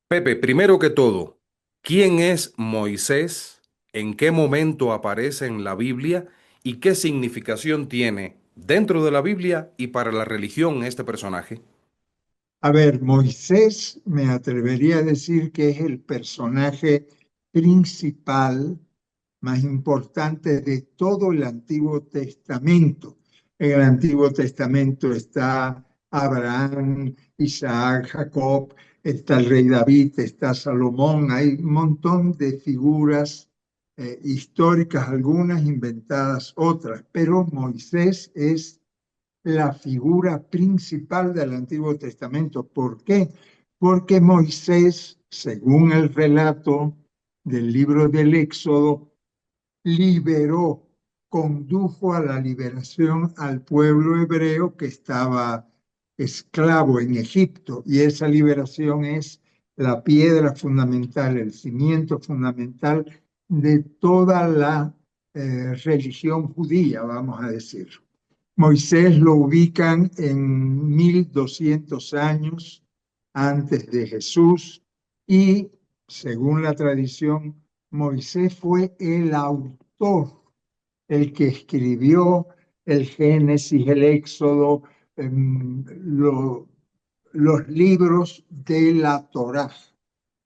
Pepe, primero que todo, ¿quién es Moisés? ¿En qué momento aparece en la Biblia? ¿Y qué significación tiene dentro de la Biblia y para la religión este personaje? A ver, Moisés me atrevería a decir que es el personaje principal, más importante de todo el Antiguo Testamento. En el Antiguo Testamento está Abraham, Isaac, Jacob, está el rey David, está Salomón, hay un montón de figuras históricas, algunas inventadas, otras, pero Moisés es la figura principal del Antiguo Testamento. ¿Por qué? Porque Moisés, según el relato del libro del Éxodo, liberó, condujo a la liberación al pueblo hebreo que estaba esclavo en Egipto. Y esa liberación es la piedra fundamental, el cimiento fundamental de toda la religión judía, vamos a decir. Moisés lo ubican en 1200 años antes de Jesús y, según la tradición, Moisés fue el autor, el que escribió el Génesis, el Éxodo, em, lo- los libros de la Torá,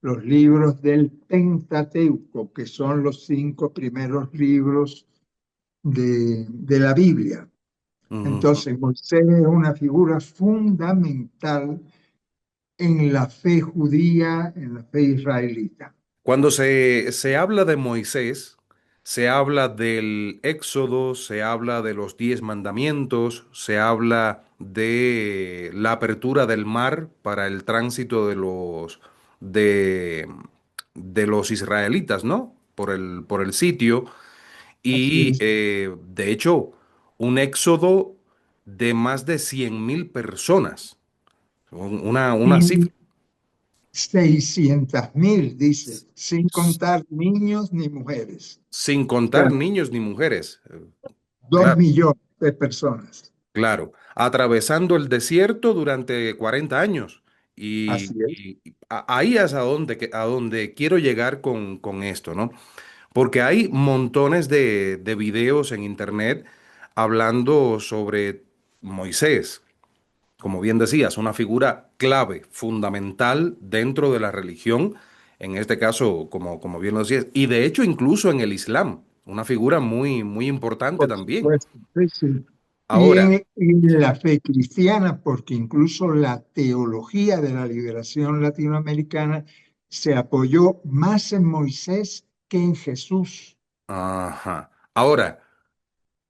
los libros del Pentateuco, que son los 5 primeros libros de la Biblia. Ujú. Entonces, Moisés es una figura fundamental en la fe judía, en la fe israelita. Cuando se habla de Moisés, se habla del Éxodo, se habla de los 10 mandamientos, se habla de la apertura del mar para el tránsito de, de los israelitas, ¿no? Por el sitio. Así Y es. de hecho, un éxodo de más de 100.000 personas. Una cifra, Y 600.000, dice, sin contar niños ni mujeres. sin O sea, contar niños ni mujeres. 2 Claro, millones de personas. claro. Atravesando el desierto durante 40 años. Así es. Ahí es a donde quiero llegar con esto, ¿no? Porque hay montones de videos en internet hablando sobre Moisés. Como bien decías, una figura clave, fundamental dentro de la religión, en este caso, como bien lo decías, y de hecho incluso en el Islam, una figura muy importante Por también. supuesto. Sí, sí. Y Ahora, en la fe cristiana, porque incluso la teología de la liberación latinoamericana se apoyó más en Moisés que en Jesús. ajá. Ahora,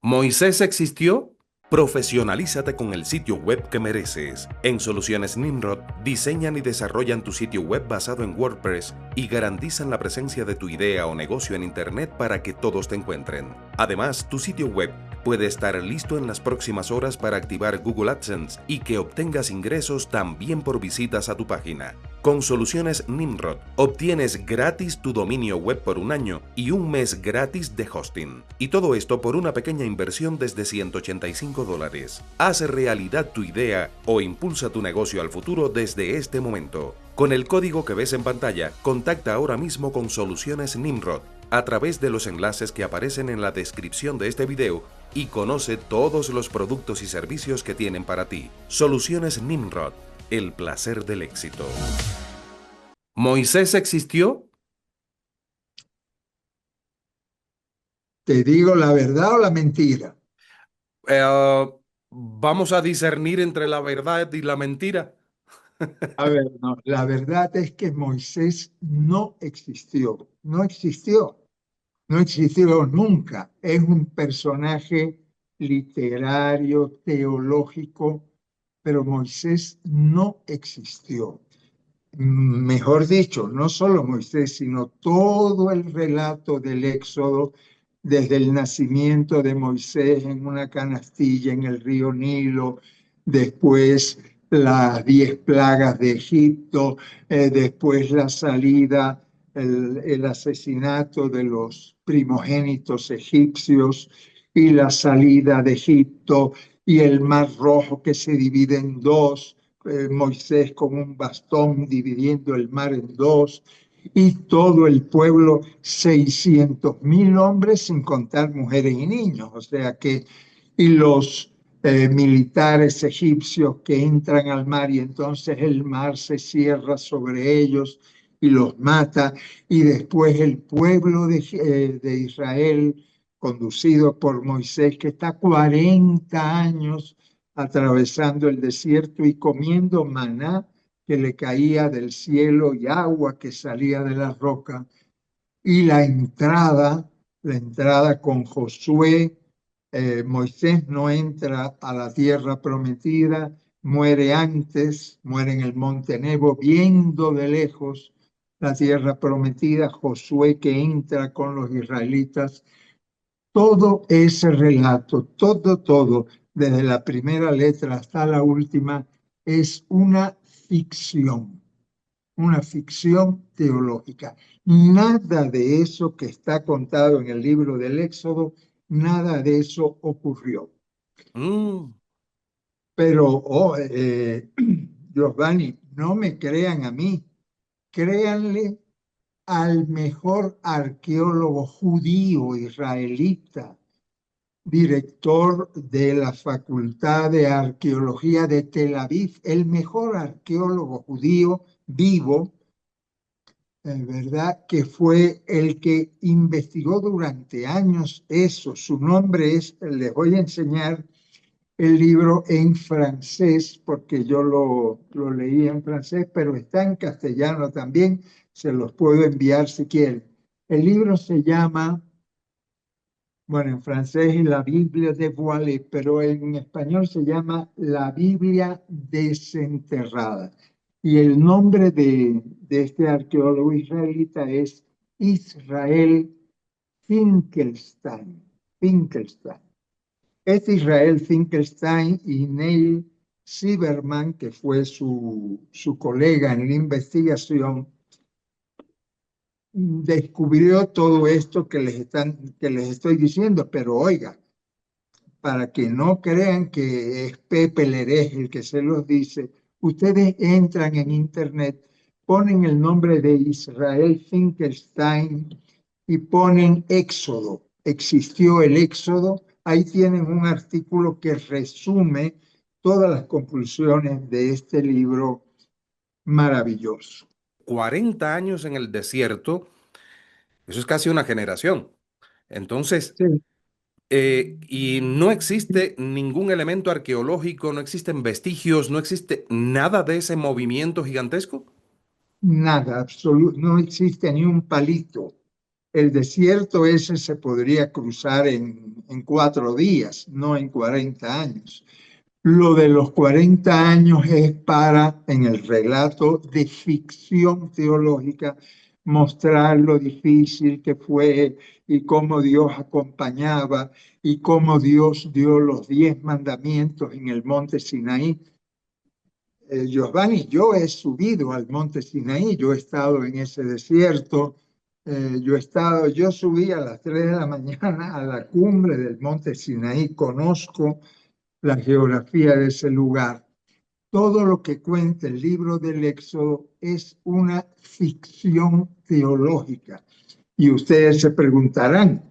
¿Moisés existió? Profesionalízate con el sitio web que mereces. En Soluciones Nimrod diseñan y desarrollan tu sitio web basado en WordPress y garantizan la presencia de tu idea o negocio en Internet para que todos te encuentren. Además, tu sitio web puede estar listo en las próximas horas para activar Google AdSense y que obtengas ingresos también por visitas a tu página. Con Soluciones Nimrod obtienes gratis tu dominio web por un año y un mes gratis de hosting. Y todo esto por una pequeña inversión desde $185. Haz realidad tu idea o impulsa tu negocio al futuro desde este momento. Con el código que ves en pantalla, contacta ahora mismo con Soluciones Nimrod a través de los enlaces que aparecen en la descripción de este video y conoce todos los productos y servicios que tienen para ti. Soluciones Nimrod, el placer del éxito. ¿Moisés existió? ¿Te digo la verdad o la mentira? Eh, Vamos a discernir entre la verdad y la mentira. A ver, no, la verdad es que Moisés no existió, no existió. No existió nunca. Es un personaje literario, teológico, pero Moisés no existió. Mejor dicho, no solo Moisés, sino todo el relato del Éxodo, desde el nacimiento de Moisés en una canastilla en el río Nilo, después las 10 plagas de Egipto, después la salida, el asesinato de los primogénitos egipcios y la salida de Egipto y el Mar Rojo que se divide en dos Moisés con un bastón dividiendo el mar en dos, y todo el pueblo, 600.000 hombres, sin contar mujeres y niños. O sea que, y los militares egipcios que entran al mar y entonces el mar se cierra sobre ellos y los mata, y después el pueblo de Israel, conducido por Moisés, que está 40 años atravesando el desierto y comiendo maná que le caía del cielo y agua que salía de la roca, y la entrada con Josué. Moisés no entra a la tierra prometida, muere antes, muere en el monte Nebo, viendo de lejos la tierra prometida. Josué que entra con los israelitas. Todo ese relato, todo, desde la primera letra hasta la última, es una ficción teológica. Nada de eso que está contado en el libro del Éxodo, nada de eso ocurrió. Mm. Pero, Giovanni, no me crean a mí, créanle al mejor arqueólogo judío israelita, director de la Facultad de Arqueología de Tel Aviv, el mejor arqueólogo judío vivo, ¿verdad? Que fue el que investigó durante años eso. Su nombre es, les voy a enseñar el libro en francés, porque yo lo leí en francés, pero está en castellano también, se los puedo enviar si quieren. El libro se llama, bueno, en francés es la Biblia dévoilée, pero en español se llama la Biblia desenterrada. Y el nombre de este arqueólogo israelita es Israel Finkelstein. Finkelstein. Este Israel Finkelstein y Neil Silberman, que fue su colega en la investigación, descubrió todo esto que les estoy diciendo, pero oiga, para que no crean que es Pepe el hereje el que se los dice, ustedes entran en internet, ponen el nombre de Israel Finkelstein y ponen Éxodo. Existió el Éxodo, ahí tienen un artículo que resume todas las conclusiones de este libro maravilloso. 40 años en el desierto, eso es casi una generación. Entonces, Sí, y no existe ningún elemento arqueológico, no existen vestigios, no existe nada de ese movimiento gigantesco. nada, absoluto, no existe ni un palito. El desierto ese se podría cruzar en 4 días, no en 40 años. Lo de los 40 años es para, en el relato de ficción teológica, mostrar lo difícil que fue y cómo Dios acompañaba y cómo Dios dio los 10 mandamientos en el monte Sinaí. Giovanni, yo he subido al monte Sinaí, yo he estado en ese desierto, yo subí a las 3 de la mañana a la cumbre del monte Sinaí, conozco la geografía de ese lugar. Todo lo que cuenta el libro del Éxodo es una ficción teológica. Y ustedes se preguntarán,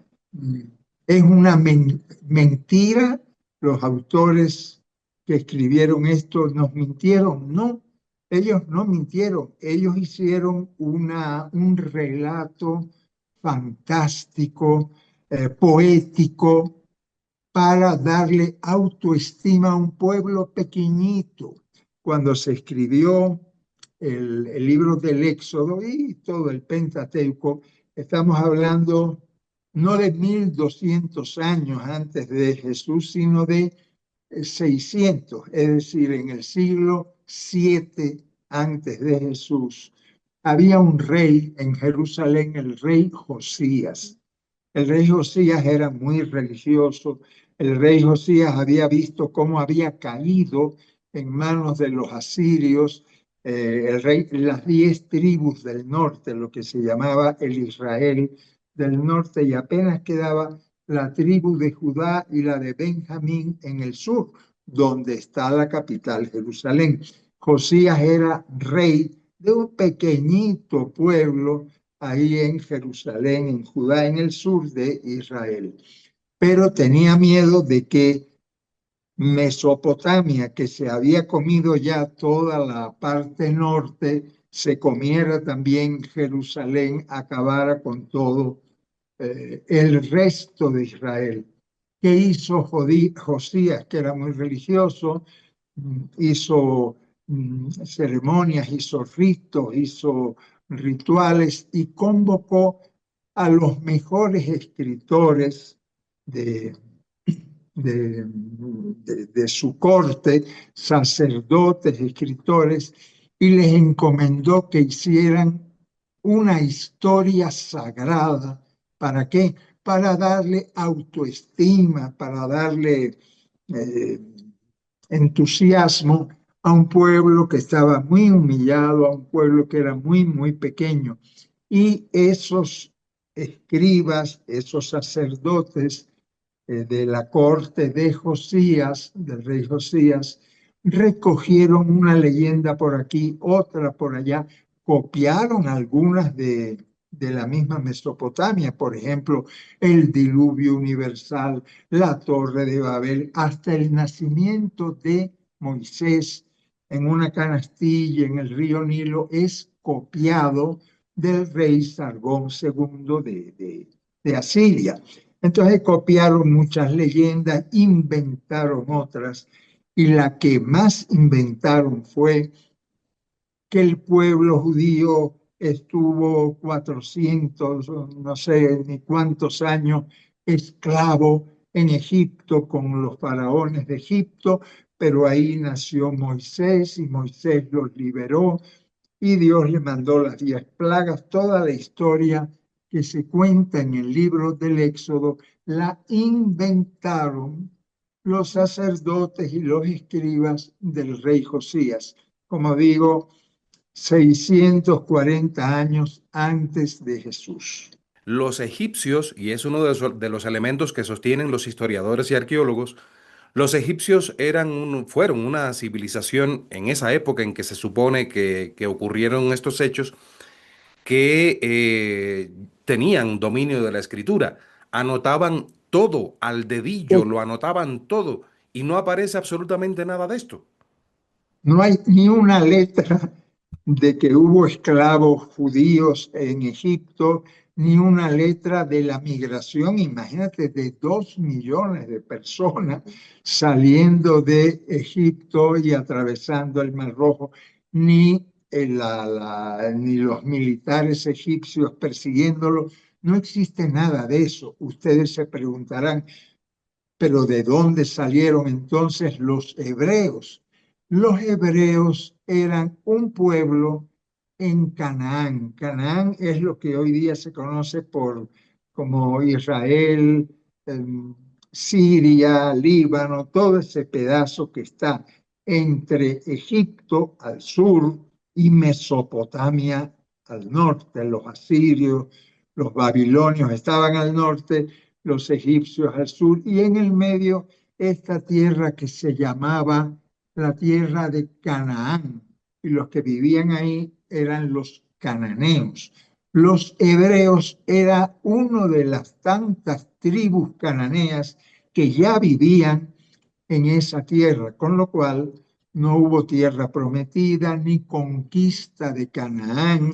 ¿es una mentira? ¿Los autores que escribieron esto nos mintieron? No, ellos no mintieron. Ellos hicieron un relato fantástico, poético, para darle autoestima a un pueblo pequeñito. Cuando se escribió el libro del Éxodo y todo el Pentateuco, estamos hablando no de 1200 años antes de Jesús, sino de 600, es decir, en el siglo 7 antes de Jesús. Había un rey en Jerusalén, el rey Josías. El rey Josías era muy religioso. El rey Josías había visto cómo había caído en manos de los asirios las 10 tribus del norte, lo que se llamaba el Israel del norte, y apenas quedaba la tribu de Judá y la de Benjamín en el sur, donde está la capital, Jerusalén. Josías era rey de un pequeñito pueblo ahí en Jerusalén, en Judá, en el sur de Israel. Pero tenía miedo de que Mesopotamia, que se había comido ya toda la parte norte, se comiera también Jerusalén, acabara con todo el resto de Israel. ¿Qué hizo Josías, que era muy religioso? Hizo ceremonias, hizo ritos, hizo rituales y convocó a los mejores escritores de, de su corte, sacerdotes, escritores, y les encomendó que hicieran una historia sagrada. ¿Para qué? Para darle autoestima, para darle eh, entusiasmo a un pueblo que estaba muy humillado, a un pueblo que era muy, muy pequeño. Y esos escribas, esos sacerdotes de la corte de Josías, del rey Josías, recogieron una leyenda por aquí, otra por allá, copiaron algunas de la misma Mesopotamia, por ejemplo, el diluvio universal, la torre de Babel, hasta el nacimiento de Moisés en una canastilla en el río Nilo es copiado del rey Sargón II de Asiria. Entonces copiaron muchas leyendas, inventaron otras, y la que más inventaron fue que el pueblo judío estuvo 400, no sé ni cuántos años, esclavo en Egipto con los faraones de Egipto, pero ahí nació Moisés y Moisés los liberó y Dios le mandó las 10 plagas. Toda la historia que se cuenta en el libro del Éxodo la inventaron los sacerdotes y los escribas del rey Josías. Como digo, 640 años antes de Jesús. Los egipcios, y es uno de los elementos que sostienen los historiadores y arqueólogos, los egipcios fueron una civilización en esa época en que se supone que ocurrieron estos hechos, que tenían dominio de la escritura, anotaban todo al dedillo, lo anotaban todo, y no aparece absolutamente nada de esto. No hay ni una letra de que hubo esclavos judíos en Egipto, ni una letra de la migración, imagínate, de 2 millones de personas saliendo de Egipto y atravesando el Mar Rojo, ni, ni los militares egipcios persiguiéndolo. No existe nada de eso. Ustedes se preguntarán, pero ¿de dónde salieron entonces los hebreos? Los hebreos eran un pueblo en Canaán. Canaán es lo que hoy día se conoce como Israel, Siria, Líbano, todo ese pedazo que está entre Egipto al sur y Mesopotamia al norte. Los asirios, los babilonios estaban al norte, los egipcios al sur, y en el medio esta tierra que se llamaba la tierra de Canaán, y los que vivían ahí eran los cananeos. Los hebreos era uno de las tantas tribus cananeas que ya vivían en esa tierra, con lo cual no hubo tierra prometida ni conquista de Canaán.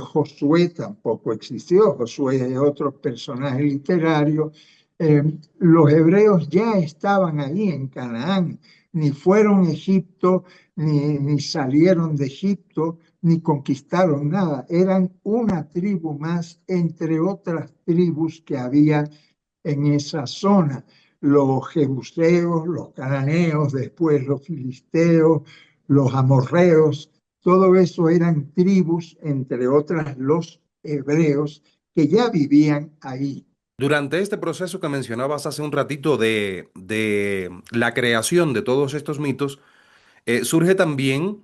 Josué tampoco existió, Josué es otro personaje literario. Los hebreos ya estaban ahí en Canaán, ni fueron a Egipto, ni salieron de Egipto, ni conquistaron nada. Eran una tribu más entre otras tribus que había en esa zona. Los jebuseos, los cananeos, después los filisteos, los amorreos, todo eso eran tribus, entre otras los hebreos, que ya vivían ahí. Durante este proceso que mencionabas hace un ratito de la creación de todos estos mitos, surge también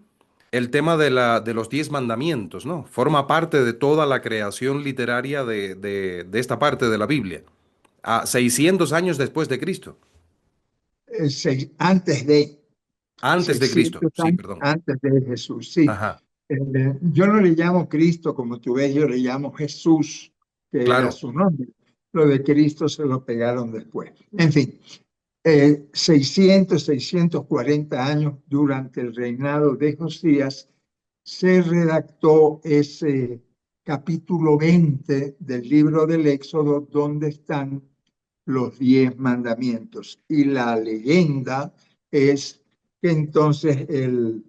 el tema de los 10 mandamientos, ¿no? Forma parte de toda la creación literaria de esta parte de la Biblia, a 600 años después de Cristo. Antes de, Antes de Cristo, 600 sí, años perdón. antes de Jesús, sí. Ajá, Yo no le llamo Cristo como tú ves, yo le llamo Jesús, que era claro. su nombre. Lo de Cristo se lo pegaron después. En fin, 640 años durante el reinado de Josías, se redactó ese capítulo 20 del libro del Éxodo, donde están los 10 mandamientos. Y la leyenda es que entonces el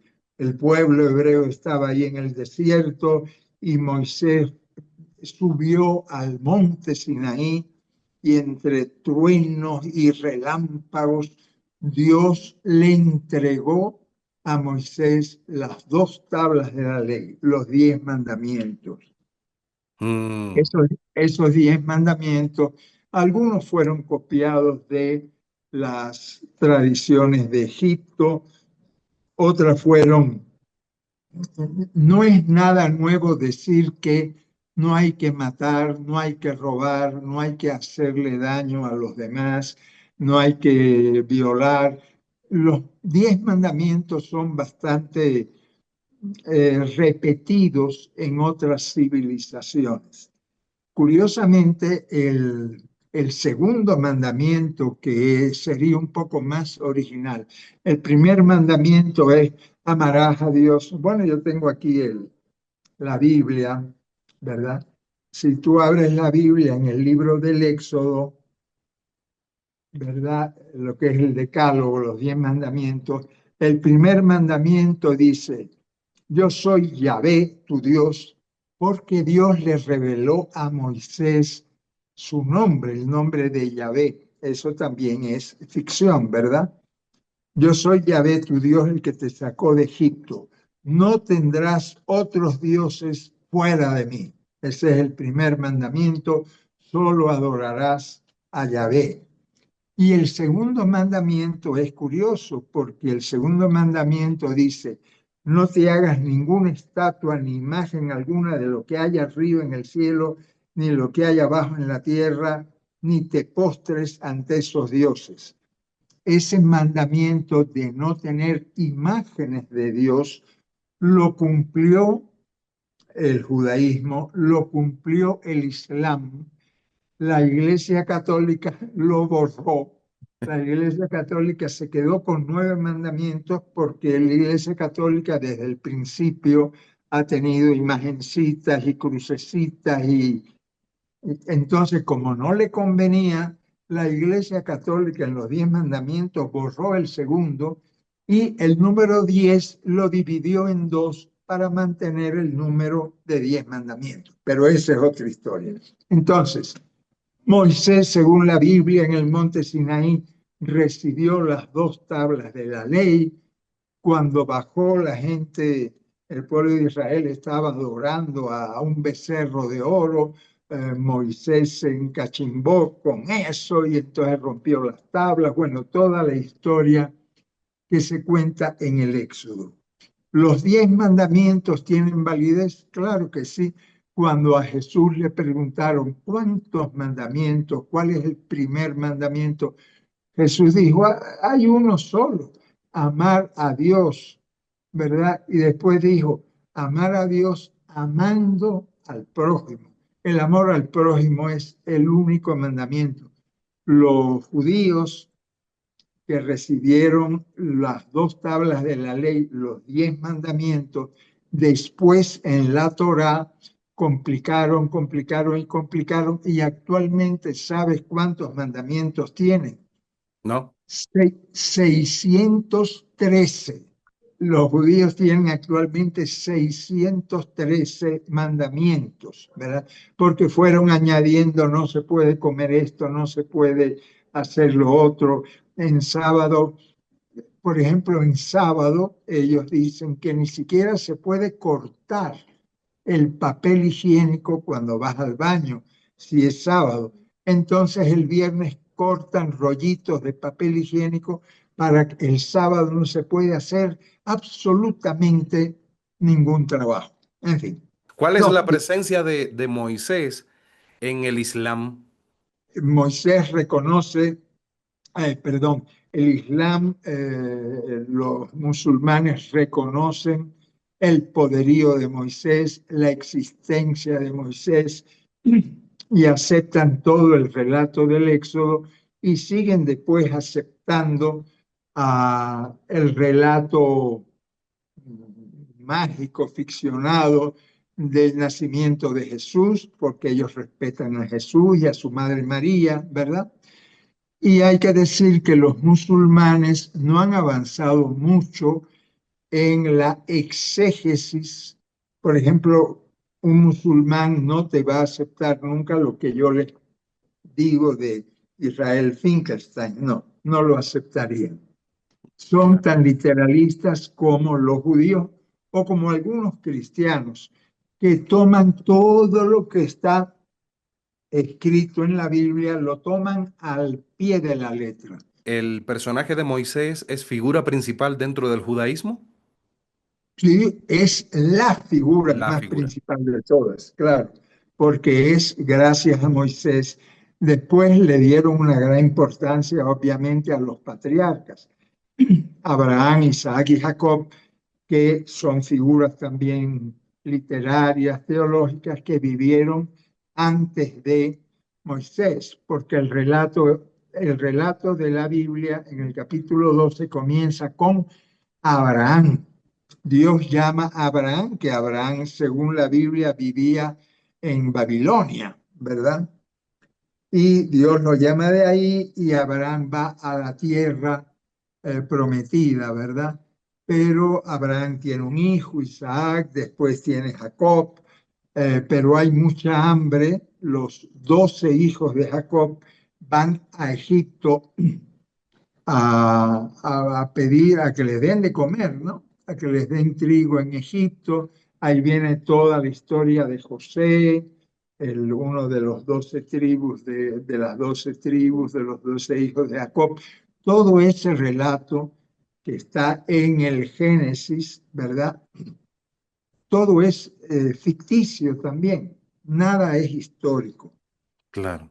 pueblo hebreo estaba ahí en el desierto y Moisés subió al monte Sinaí y entre truenos y relámpagos Dios le entregó a Moisés las 2 tablas de la ley, los 10 mandamientos. Mm, Esos 10 mandamientos, algunos fueron copiados de las tradiciones de Egipto, otras fueron. No es nada nuevo decir que no hay que matar, no hay que robar, no hay que hacerle daño a los demás, no hay que violar. Los 10 mandamientos son bastante repetidos en otras civilizaciones. Curiosamente, el segundo mandamiento, que sería un poco más original, el primer mandamiento es amarás a Dios. Bueno, yo tengo aquí la Biblia, ¿verdad? Si tú abres la Biblia en el libro del Éxodo, ¿verdad? Lo que es el Decálogo, los 10 mandamientos, el primer mandamiento dice, yo soy Yahvé, tu Dios, porque Dios le reveló a Moisés su nombre, el nombre de Yahvé. Eso también es ficción, ¿verdad? Yo soy Yahvé, tu Dios, el que te sacó de Egipto. No tendrás otros dioses fuera de mí. Ese es el primer mandamiento. Solo adorarás a Yahvé. Y el segundo mandamiento es curioso porque el segundo mandamiento dice, no te hagas ninguna estatua ni imagen alguna de lo que haya arriba en el cielo, ni lo que haya abajo en la tierra, ni te postres ante esos dioses. Ese mandamiento de no tener imágenes de Dios lo cumplió el judaísmo, lo cumplió el islam, la Iglesia Católica lo borró. La Iglesia Católica se quedó con 9 mandamientos porque la Iglesia Católica desde el principio ha tenido imagencitas y crucecitas y entonces como no le convenía, la Iglesia Católica en los 10 mandamientos borró el segundo y el número 10 lo dividió en dos para mantener el número de 10 mandamientos. Pero esa es otra historia. Entonces, Moisés, según la Biblia, en el monte Sinaí, recibió las 2 tablas de la ley. Cuando bajó la gente, el pueblo de Israel estaba adorando a un becerro de oro. Moisés se encachimbó con eso y entonces rompió las tablas. Bueno, toda la historia que se cuenta en el Éxodo. ¿Los 10 mandamientos tienen validez? Claro que sí. Cuando a Jesús le preguntaron cuántos mandamientos, cuál es el primer mandamiento, Jesús dijo, hay uno solo, amar a Dios, ¿verdad? Y después dijo, amar a Dios amando al prójimo. El amor al prójimo es el único mandamiento. Los judíos que recibieron las 2 tablas de la ley, los 10 mandamientos, después en la Torá complicaron, complicaron y complicaron y actualmente ¿sabes cuántos mandamientos tienen? ¿no? 613. Los judíos tienen actualmente 613 mandamientos, ¿verdad? Porque fueron añadiendo, no se puede comer esto, no se puede hacer lo otro. En sábado, por ejemplo, en sábado, ellos dicen que ni siquiera se puede cortar el papel higiénico cuando vas al baño, si es sábado. Entonces el viernes cortan rollitos de papel higiénico para que el sábado no se puede hacer absolutamente ningún trabajo. En fin, ¿Cuál es no, la presencia de Moisés en el Islam? Moisés reconoce, perdón, el Islam, los musulmanes reconocen el poderío de Moisés, la existencia de Moisés y aceptan todo el relato del Éxodo y siguen después aceptando el relato mágico, ficcionado del nacimiento de Jesús, porque ellos respetan a Jesús y a su madre María, ¿verdad? Y hay que decir que los musulmanes no han avanzado mucho en la exégesis. Por ejemplo, un musulmán no te va a aceptar nunca lo que yo les digo de Israel Finkelstein. No, no lo aceptarían. Son Claro. tan literalistas como los judíos o como algunos cristianos que toman todo lo que está escrito en la Biblia, lo toman al pie de la letra. ¿El personaje de Moisés es figura principal dentro del judaísmo? Sí, es la figura La más figura. principal de todas, claro, porque es gracias a Moisés. Después le dieron una gran importancia, obviamente, a los patriarcas, Abraham, Isaac y Jacob, que son figuras también literarias, teológicas, que vivieron antes de Moisés, porque el relato de la Biblia en el capítulo 12 comienza con Abraham. Dios llama a Abraham, que Abraham, según la Biblia, vivía en Babilonia, ¿verdad? Y Dios lo llama de ahí y Abraham va a la tierra prometida, ¿verdad? Pero Abraham tiene un hijo, Isaac, después tiene Jacob, pero hay mucha hambre. Los 12 hijos de Jacob van a Egipto a pedir a que les den de comer, ¿no? A que les den trigo en Egipto. Ahí viene toda la historia de José, uno de los 12 tribus, de las 12 tribus, de los 12 hijos de Jacob. Todo ese relato que está en el Génesis, ¿verdad? Todo es ficticio también, nada es histórico. Claro.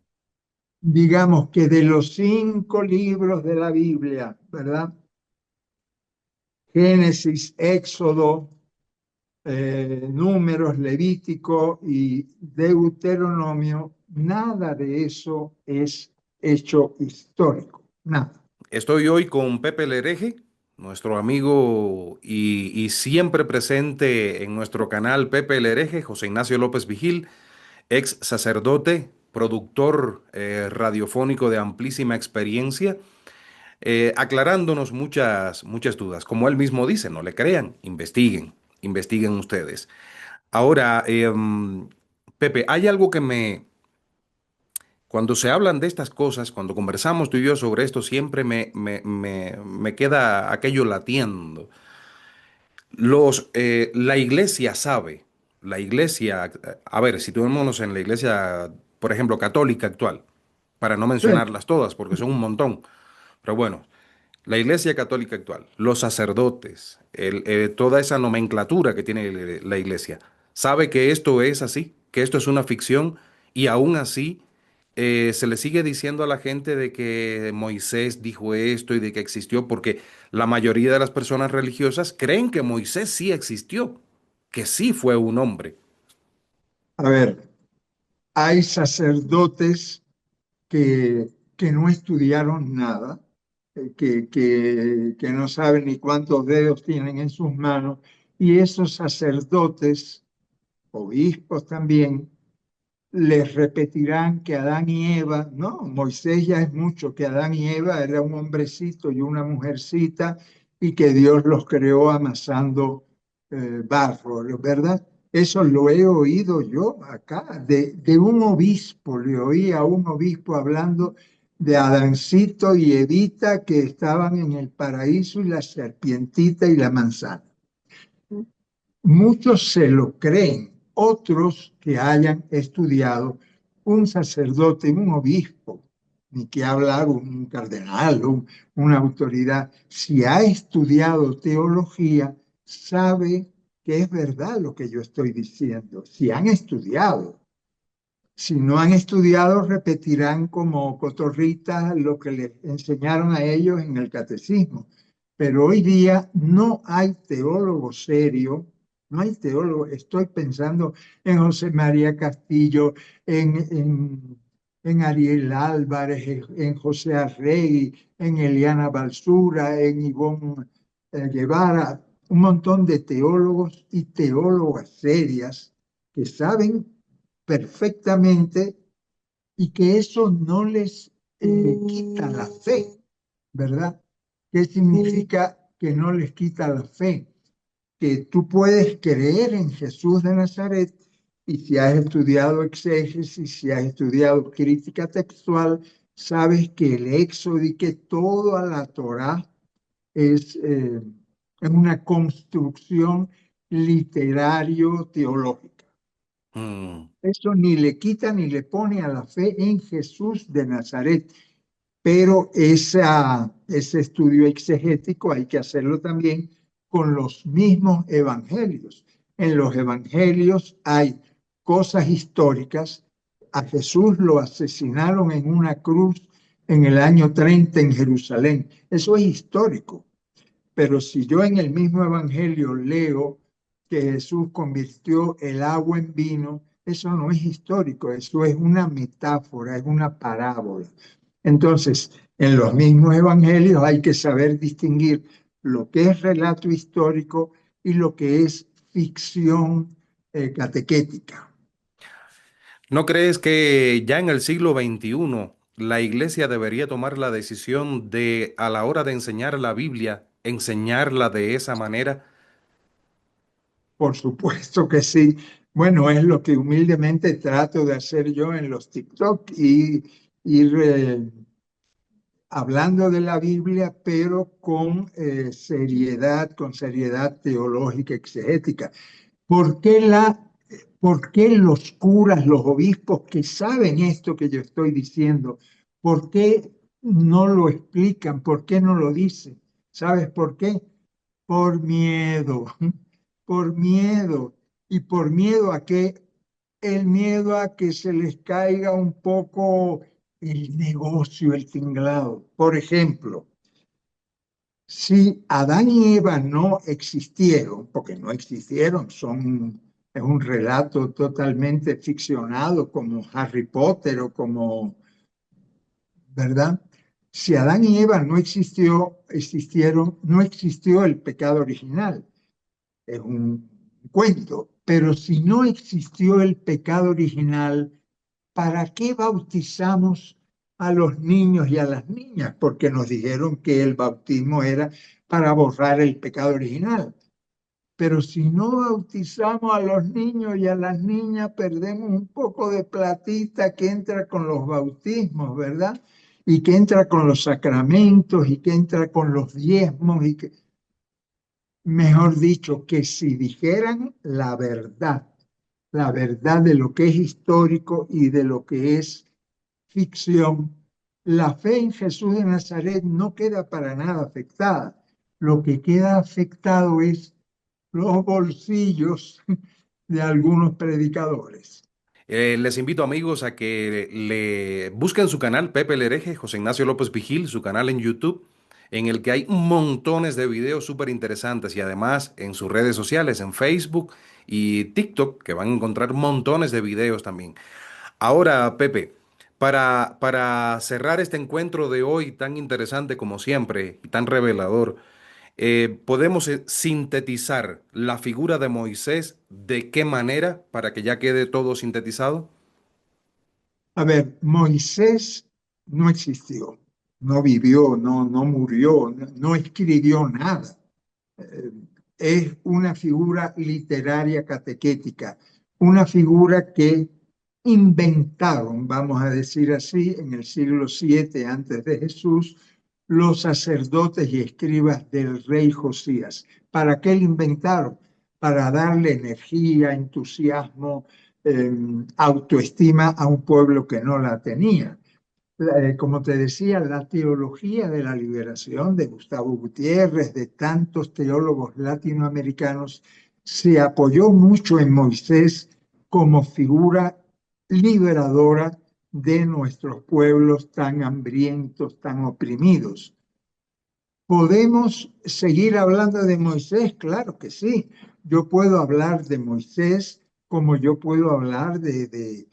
Digamos que de los 5 libros de la Biblia, ¿verdad? Génesis, Éxodo, Números, Levítico y Deuteronomio, nada de eso es hecho histórico, nada. Estoy hoy con Pepe Lereje, nuestro amigo y siempre presente en nuestro canal Pepe Lereje, José Ignacio López Vigil, ex sacerdote, productor radiofónico de amplísima experiencia, aclarándonos muchas dudas. Como él mismo dice, no le crean, investiguen ustedes. Ahora, Pepe, hay algo que cuando se hablan de estas cosas, cuando conversamos tú y yo sobre esto, siempre me queda aquello latiendo. La iglesia sabe, la iglesia, a ver, situémonos en la iglesia, por ejemplo, católica actual, para no Sí, mencionarlas todas, porque son un montón, pero bueno, la iglesia católica actual, los sacerdotes, toda esa nomenclatura que tiene la iglesia, sabe que esto es así, que esto es una ficción y aún así se le sigue diciendo a la gente de que Moisés dijo esto y de que existió, porque la mayoría de las personas religiosas creen que Moisés sí existió, que sí fue un hombre. a ver, hay sacerdotes que no estudiaron nada, que no saben ni cuántos dedos tienen en sus manos, y esos sacerdotes, obispos también, les repetirán que Adán y Eva, no, Moisés ya es mucho, que Adán y Eva era un hombrecito y una mujercita y que Dios los creó amasando barro, ¿verdad? Eso lo he oído yo acá, de un obispo, le oí a un obispo hablando de Adancito y Evita que estaban en el paraíso y la serpientita y la manzana. Muchos se lo creen, otros que hayan estudiado, un sacerdote, un obispo, ni que hablar un cardenal, una autoridad, si ha estudiado teología, sabe que es verdad lo que yo estoy diciendo, si han estudiado. Si no han estudiado, repetirán como cotorritas lo que les enseñaron a ellos en el catecismo. Pero hoy día no hay teólogo serio, no hay teólogo. Estoy pensando en José María Castillo, en Ariel Álvarez, en José Arregui, en Eliana Balsura, en Ivonne Guevara, un montón de teólogos y teólogas serias que saben perfectamente y que eso no les quita la fe, ¿verdad? ¿Qué significa que no les quita la fe? Que tú puedes creer en Jesús de Nazaret y si has estudiado exégesis, si has estudiado crítica textual, sabes que el Éxodo y que toda la Torá es una construcción literario-teológica. Mm. Eso ni le quita ni le pone a la fe en Jesús de Nazaret. Pero ese estudio exegético hay que hacerlo también con los mismos evangelios. En los evangelios hay cosas históricas. A Jesús lo asesinaron en una cruz en el año 30 en Jerusalén. Eso es histórico. Pero si yo en el mismo evangelio leo que Jesús convirtió el agua en vino, eso no es histórico, eso es una metáfora, es una parábola. Entonces, en los mismos evangelios hay que saber distinguir lo que es relato histórico y lo que es ficción catequética. ¿No crees que ya en el siglo XXI la iglesia debería tomar la decisión de, a la hora de enseñar la Biblia, enseñarla de esa manera? Por supuesto que sí. Bueno, es lo que humildemente trato de hacer yo en los TikTok y ir hablando de la Biblia, pero con seriedad teológica, exegética. ¿Por qué, por qué los curas, los obispos que saben esto que yo estoy diciendo, por qué no lo explican? ¿Por qué no lo dicen? ¿Sabes por qué? Por miedo, por miedo. ¿Y por miedo a qué? El miedo a que se les caiga un poco el negocio, el tinglado. Por ejemplo, si Adán y Eva no existieron, porque no existieron, es un relato totalmente ficcionado como Harry Potter o como, ¿verdad? Si Adán y Eva no existieron, no existió el pecado original. Es un cuento. Pero si no existió el pecado original, ¿para qué bautizamos a los niños y a las niñas? Porque nos dijeron que el bautismo era para borrar el pecado original. Pero si no bautizamos a los niños y a las niñas, perdemos un poco de platita que entra con los bautismos, ¿verdad? Y que entra con los sacramentos y que entra con los diezmos y que, mejor dicho, que si dijeran la verdad de lo que es histórico y de lo que es ficción, la fe en Jesús de Nazaret no queda para nada afectada. Lo que queda afectado es los bolsillos de algunos predicadores. Les invito amigos a que le busquen su canal Pepe el Hereje, José Ignacio López Vigil, su canal en YouTube, en el que hay montones de videos súper interesantes y además en sus redes sociales, en Facebook y TikTok, que van a encontrar montones de videos también. Ahora, Pepe, para cerrar este encuentro de hoy tan interesante como siempre y tan revelador, podemos sintetizar la figura de Moisés de qué manera para que ya quede todo sintetizado. A ver, Moisés no existió, no vivió, no murió, no escribió nada. Eh, es una figura literaria catequética, una figura que inventaron, vamos a decir así, en el siglo VII antes de Jesús, los sacerdotes y escribas del rey Josías. ¿Para qué lo inventaron? Para darle energía, entusiasmo, autoestima a un pueblo que no la tenía. Como te decía, la teología de la liberación de Gustavo Gutiérrez, de tantos teólogos latinoamericanos, se apoyó mucho en Moisés como figura liberadora de nuestros pueblos tan hambrientos, tan oprimidos. ¿Podemos seguir hablando de Moisés? Claro que sí. Yo puedo hablar de Moisés como yo puedo hablar de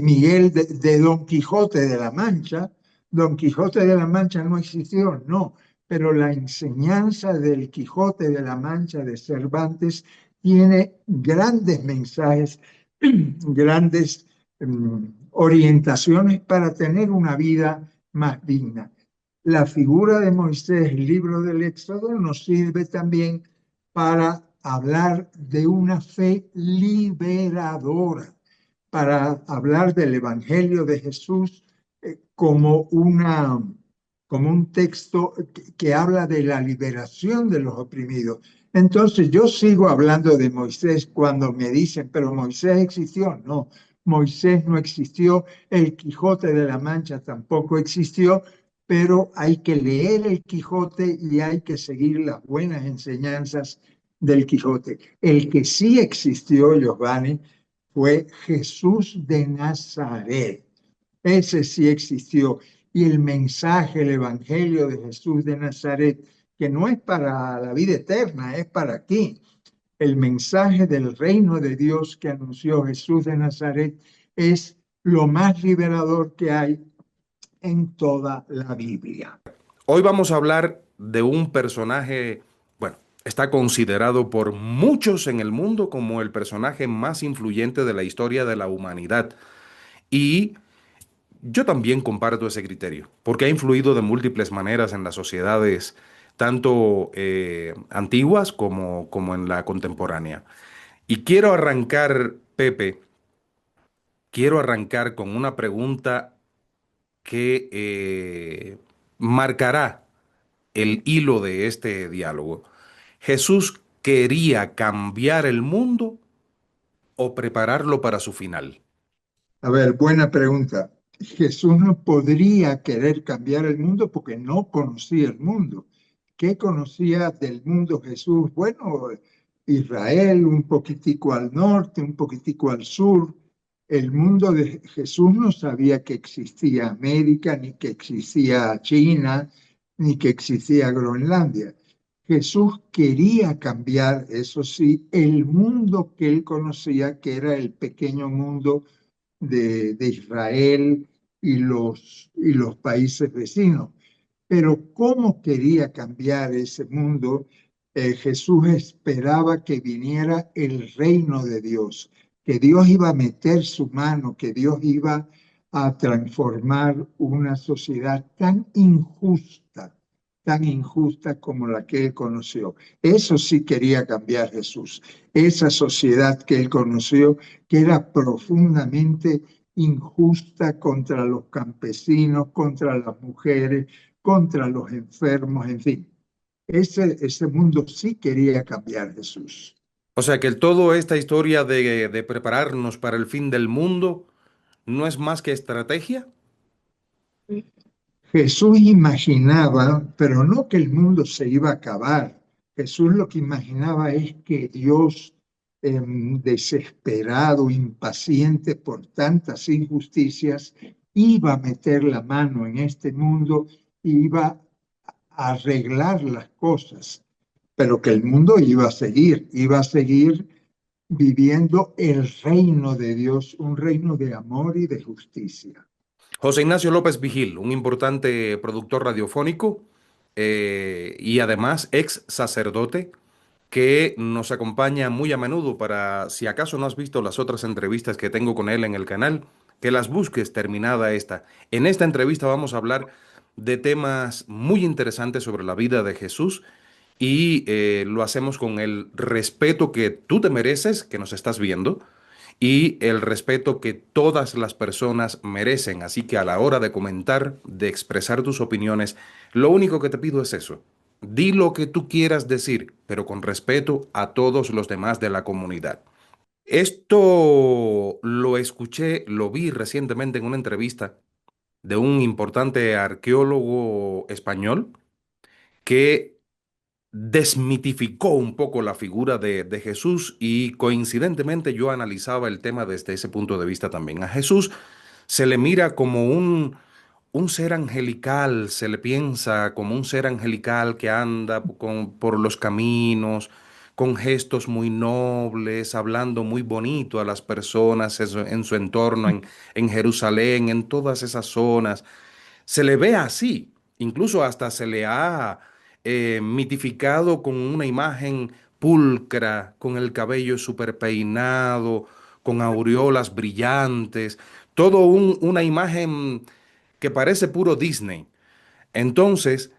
Miguel, de Don Quijote de la Mancha. Don Quijote de la Mancha no existió, no, pero la enseñanza del Quijote de la Mancha de Cervantes tiene grandes mensajes, grandes orientaciones para tener una vida más digna. La figura de Moisés, el libro del Éxodo, nos sirve también para hablar de una fe liberadora, para hablar del Evangelio de Jesús como un texto que habla de la liberación de los oprimidos. Entonces yo sigo hablando de Moisés cuando me dicen, pero Moisés existió. No, Moisés no existió, el Quijote de la Mancha tampoco existió, pero hay que leer el Quijote y hay que seguir las buenas enseñanzas del Quijote. El que sí existió, Giovanni, fue Jesús de Nazaret. Ese sí existió. Y el mensaje, el Evangelio de Jesús de Nazaret, que no es para la vida eterna, es para aquí. El mensaje del reino de Dios que anunció Jesús de Nazaret es lo más liberador que hay en toda la Biblia. Hoy vamos a hablar de un personaje, bueno, está considerado por muchos en el mundo como el personaje más influyente de la historia de la humanidad. Y yo también comparto ese criterio, porque ha influido de múltiples maneras en las sociedades, tanto antiguas como en la contemporánea. Y quiero arrancar, Pepe, quiero arrancar con una pregunta que marcará el hilo de este diálogo. ¿Jesús quería cambiar el mundo o prepararlo para su final? A ver, buena pregunta. Jesús no podría querer cambiar el mundo porque no conocía el mundo. ¿Qué conocía del mundo Jesús? Bueno, Israel, un poquitico al norte, un poquitico al sur. El mundo de Jesús no sabía que existía América, ni que existía China, ni que existía Groenlandia. Jesús quería cambiar, eso sí, el mundo que él conocía, que era el pequeño mundo de Israel y los países vecinos. Pero ¿cómo quería cambiar ese mundo? Jesús esperaba que viniera el reino de Dios, que Dios iba a meter su mano, que Dios iba a transformar una sociedad tan injusta como la que él conoció. Eso sí quería cambiar Jesús, esa sociedad que él conoció, que era profundamente injusta contra los campesinos, contra las mujeres, contra los enfermos, en fin. Ese mundo sí quería cambiar Jesús. O sea que toda esta historia de prepararnos para el fin del mundo no es más que estrategia. Jesús imaginaba, pero no que el mundo se iba a acabar. Jesús lo que imaginaba es que Dios, desesperado, impaciente por tantas injusticias, iba a meter la mano en este mundo y iba a arreglar las cosas, pero que el mundo iba a seguir viviendo el reino de Dios, un reino de amor y de justicia. José Ignacio López Vigil, un importante productor radiofónico y además ex sacerdote que nos acompaña muy a menudo para, si acaso no has visto las otras entrevistas que tengo con él en el canal, que las busques terminada esta. En esta entrevista vamos a hablar de temas muy interesantes sobre la vida de Jesús y lo hacemos con el respeto que tú te mereces, que nos estás viendo, y el respeto que todas las personas merecen. Así que a la hora de comentar, de expresar tus opiniones, lo único que te pido es eso. Di lo que tú quieras decir, pero con respeto a todos los demás de la comunidad. Esto lo escuché, lo vi recientemente en una entrevista de un importante arqueólogo español que desmitificó un poco la figura de Jesús y coincidentemente yo analizaba el tema desde ese punto de vista también. A Jesús se le mira como un ser angelical, se le piensa como un ser angelical que anda por los caminos, con gestos muy nobles, hablando muy bonito a las personas en su entorno, en Jerusalén, en todas esas zonas. Se le ve así, incluso hasta se le ha mitificado con una imagen pulcra, con el cabello súper peinado, con aureolas brillantes, una imagen que parece puro Disney. Entonces,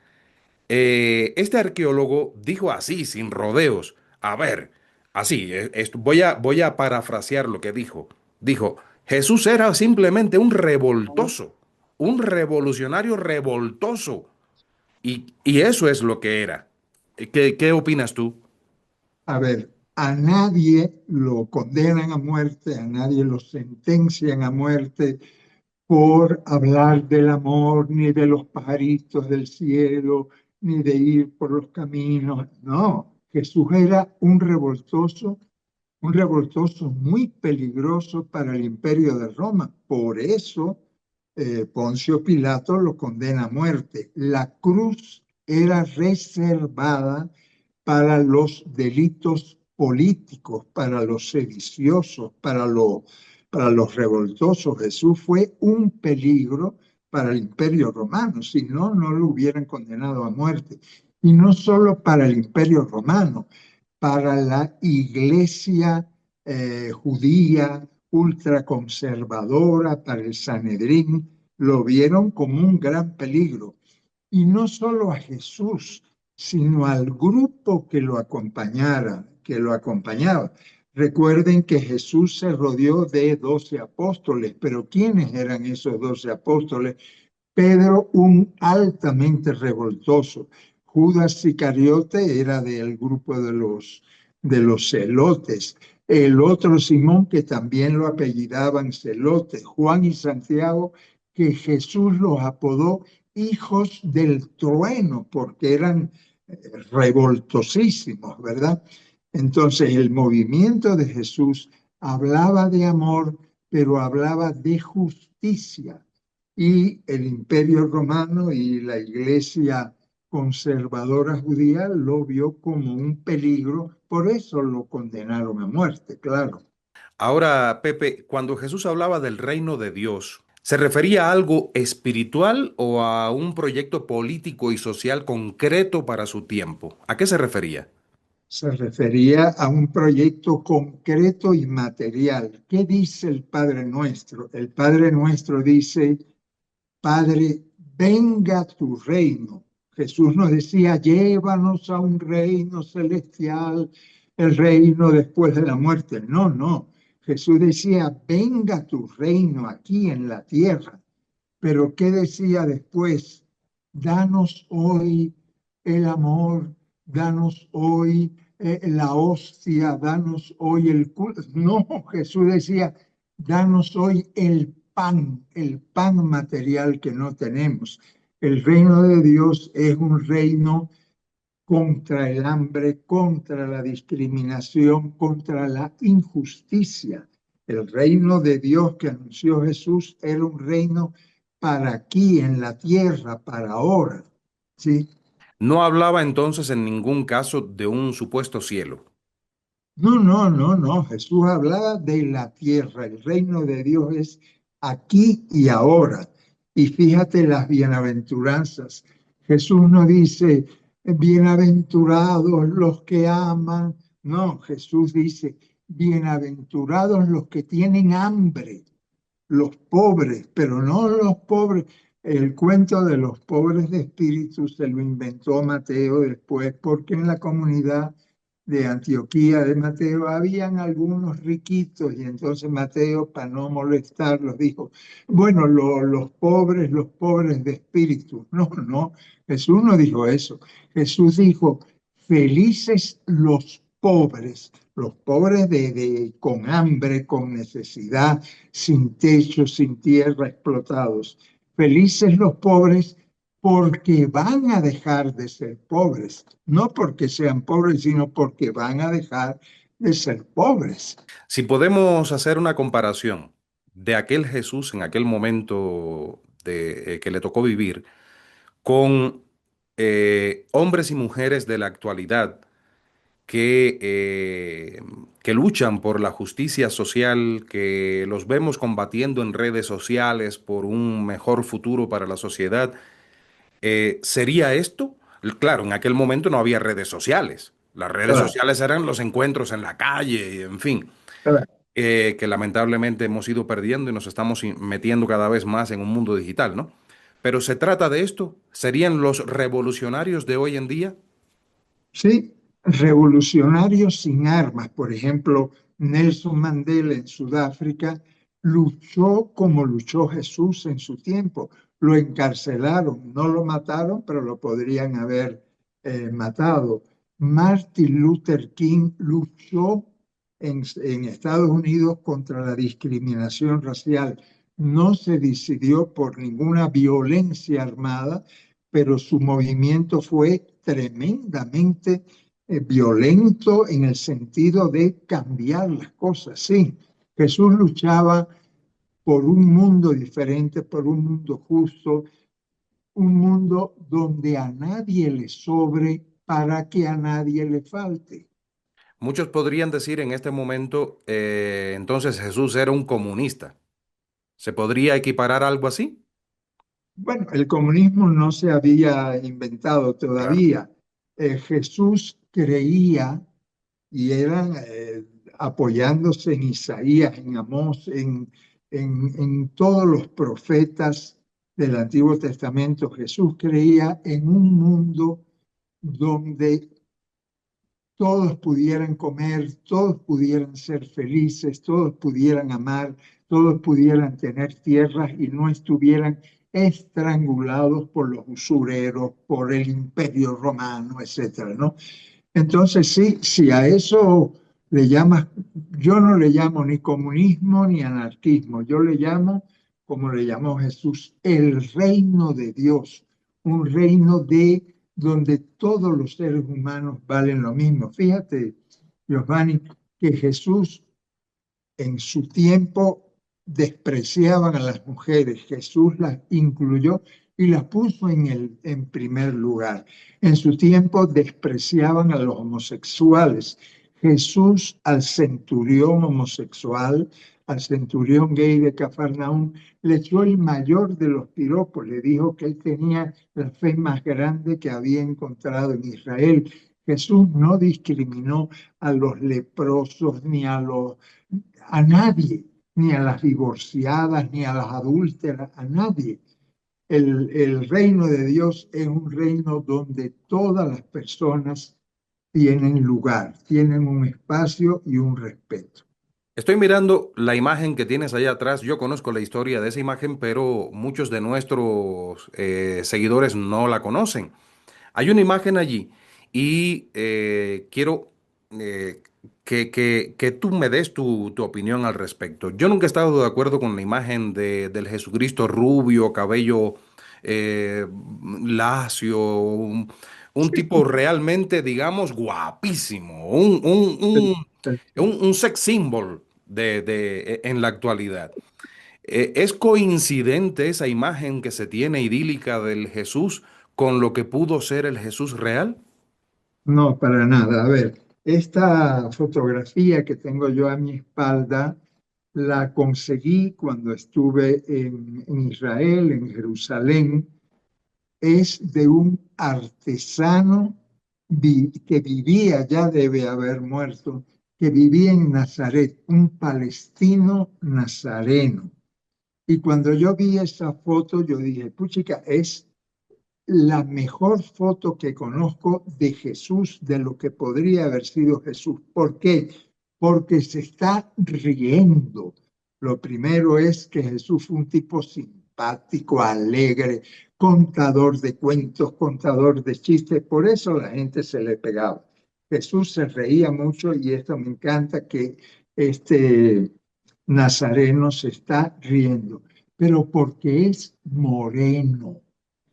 este arqueólogo dijo así, sin rodeos, a ver, así, voy a parafrasear lo que dijo. Dijo, Jesús era simplemente un revoltoso, un revolucionario revoltoso. Y eso es lo que era. ¿Qué opinas tú? A ver, a nadie lo condenan a muerte, a nadie lo sentencian a muerte por hablar del amor, ni de los pajaritos del cielo, ni de ir por los caminos. No, Jesús era un revoltoso muy peligroso para el imperio de Roma. Por eso Poncio Pilato lo condena a muerte. La cruz era reservada para los delitos políticos, para los sediciosos, para los revoltosos. Jesús fue un peligro para el imperio romano, si no, no lo hubieran condenado a muerte. Y no solo para el imperio romano, para la iglesia judía ultraconservadora, para el Sanedrín, lo vieron como un gran peligro. Y no solo a Jesús, sino al grupo que lo acompañaba. Recuerden que Jesús se rodeó de 12 apóstoles, pero ¿quiénes eran esos 12 apóstoles? Pedro, un altamente revoltoso. Judas Iscariote era del grupo de los celotes. El otro Simón, que también lo apellidaban celote. Juan y Santiago, que Jesús los apodó hijos del trueno, porque eran revoltosísimos, ¿verdad? Entonces, el movimiento de Jesús hablaba de amor, pero hablaba de justicia, y el Imperio Romano y la Iglesia conservadora judía lo vio como un peligro, por eso lo condenaron a muerte, claro. Ahora, Pepe, cuando Jesús hablaba del reino de Dios, ¿se refería a algo espiritual o a un proyecto político y social concreto para su tiempo? ¿A qué se refería? Se refería a un proyecto concreto y material. ¿Qué dice el Padre Nuestro? El Padre Nuestro dice: Padre, venga tu reino. Jesús nos decía, llévanos a un reino celestial, el reino después de la muerte. No, no. Jesús decía, venga tu reino aquí en la tierra. Pero ¿qué decía después? Danos hoy el amor, danos hoy la hostia, danos hoy el culto. No, Jesús decía, danos hoy el pan material que no tenemos. El reino de Dios es un reino contra el hambre, contra la discriminación, contra la injusticia. El reino de Dios que anunció Jesús era un reino para aquí en la tierra, para ahora. ¿Sí? No hablaba entonces en ningún caso de un supuesto cielo. No, no, no, no. Jesús hablaba de la tierra. El reino de Dios es aquí y ahora. Y fíjate las bienaventuranzas. Jesús no dice, bienaventurados los que aman. No, Jesús dice, bienaventurados los que tienen hambre, los pobres, pero no los pobres. El cuento de los pobres de espíritu se lo inventó Mateo después, porque en la comunidad de Antioquía de Mateo habían algunos riquitos, y entonces Mateo, para no molestarlos, dijo, bueno, los pobres de espíritu. No, no, Jesús no dijo eso. Jesús dijo, felices los pobres con hambre, con necesidad, sin techo, sin tierra, explotados. Felices los pobres porque van a dejar de ser pobres, no porque sean pobres, sino porque van a dejar de ser pobres. Si podemos hacer una comparación de aquel Jesús en aquel momento que le tocó vivir con hombres y mujeres de la actualidad que luchan por la justicia social, que los vemos combatiendo en redes sociales por un mejor futuro para la sociedad, ¿sería esto? Claro, en aquel momento no había redes sociales. Las redes Claro, sociales eran los encuentros en la calle, en fin, claro. que lamentablemente hemos ido perdiendo y nos estamos metiendo cada vez más en un mundo digital, ¿no? Pero se trata de esto. ¿Serían los revolucionarios de hoy en día? Sí, revolucionarios sin armas. Por ejemplo, Nelson Mandela en Sudáfrica luchó como luchó Jesús en su tiempo. Lo encarcelaron, no lo mataron, pero lo podrían haber matado. Martin Luther King luchó en Estados Unidos contra la discriminación racial. No se decidió por ninguna violencia armada, pero su movimiento fue tremendamente violento en el sentido de cambiar las cosas. Sí, Jesús luchaba por un mundo diferente, por un mundo justo, un mundo donde a nadie le sobre para que a nadie le falte. Muchos podrían decir en este momento, entonces Jesús era un comunista. ¿Se podría equiparar algo así? Bueno, el comunismo no se había inventado Claro. todavía. Jesús creía y eran apoyándose en Isaías, en Amós, en todos los profetas del Antiguo Testamento. Jesús creía en un mundo donde todos pudieran comer, todos pudieran ser felices, todos pudieran amar, todos pudieran tener tierras y no estuvieran estrangulados por los usureros, por el imperio romano, etcétera, ¿no? Entonces, sí, si a eso le llamas, yo no le llamo ni comunismo ni anarquismo, yo le llamo, como le llamó Jesús, el reino de Dios, un reino de donde todos los seres humanos valen lo mismo. Fíjate, Giovanni, que Jesús en su tiempo despreciaban a las mujeres. Jesús las incluyó y las puso en primer lugar. En su tiempo despreciaban a los homosexuales. Jesús al centurión homosexual, al centurión gay de Cafarnaúm, le echó el mayor de los piropos. Le dijo que él tenía la fe más grande que había encontrado en Israel. Jesús no discriminó a los leprosos ni a nadie, ni a las divorciadas, ni a las adúlteras, a nadie. El reino de Dios es un reino donde todas las personas tienen lugar, tienen un espacio y un respeto. Estoy mirando la imagen que tienes allá atrás. Yo conozco la historia de esa imagen, pero muchos de nuestros seguidores no la conocen. Hay una imagen allí y quiero que tú me des tu opinión al respecto. Yo nunca he estado de acuerdo con la imagen del Jesucristo rubio, cabello eh, lacio, un tipo realmente, digamos, guapísimo, un sex symbol en la actualidad. ¿Es coincidente esa imagen que se tiene idílica del Jesús con lo que pudo ser el Jesús real? No, para nada. A ver, esta fotografía que tengo yo a mi espalda la conseguí cuando estuve en Israel, en Jerusalén. Es de un artesano que vivía, ya debe haber muerto, que vivía en Nazaret, un palestino nazareno. Y cuando yo vi esa foto, yo dije, puchica, es la mejor foto que conozco de Jesús, de lo que podría haber sido Jesús. ¿Por qué? Porque se está riendo. Lo primero es que Jesús fue un tipo simpático, alegre, contador de cuentos, contador de chistes, por eso la gente se le pegaba. Jesús se reía mucho y esto me encanta que este nazareno se está riendo, pero porque es moreno.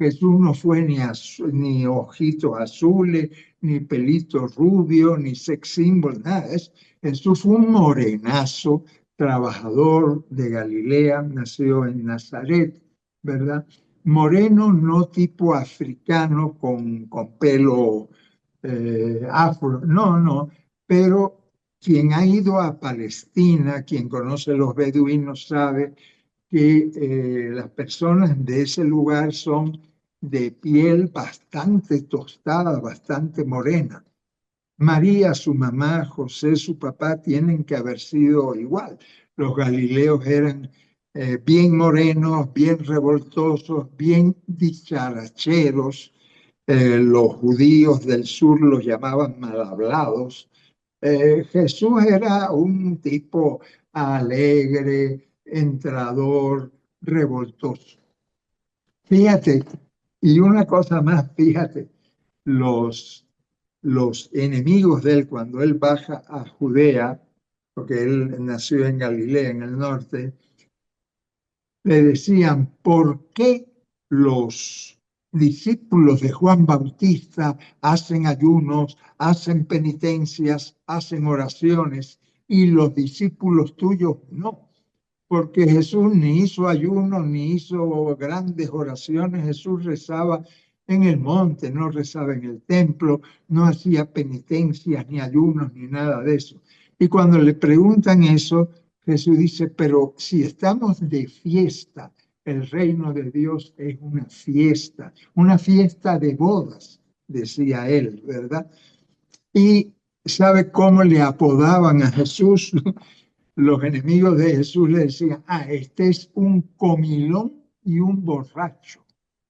Jesús no fue ni ojitos azules, ni pelito rubio, ni sex symbol, nada. Jesús fue un morenazo, trabajador de Galilea, nació en Nazaret, ¿verdad? Moreno, no tipo africano con pelo afro, no, no, pero quien ha ido a Palestina, quien conoce los beduinos, sabe que las personas de ese lugar son de piel bastante tostada, bastante morena. María, su mamá, José, su papá, tienen que haber sido igual. Los galileos eran bien morenos, bien revoltosos, bien dicharacheros. Los judíos del sur los llamaban mal hablados. Jesús era un tipo alegre, entrador, revoltoso. Fíjate, y una cosa más, fíjate, los, los enemigos de él, cuando él baja a Judea, porque él nació en Galilea, en el norte, le decían, ¿por qué los discípulos de Juan Bautista hacen ayunos, hacen penitencias, hacen oraciones y los discípulos tuyos no? Porque Jesús ni hizo ayuno, ni hizo grandes oraciones. Jesús rezaba en el monte, no rezaba en el templo, no hacía penitencias, ni ayunos, ni nada de eso. Y cuando le preguntan eso, Jesús dice, pero si estamos de fiesta, el reino de Dios es una fiesta de bodas, decía él, ¿verdad? Y ¿sabe cómo le apodaban a Jesús? Los enemigos de Jesús le decían, este es un comilón y un borracho.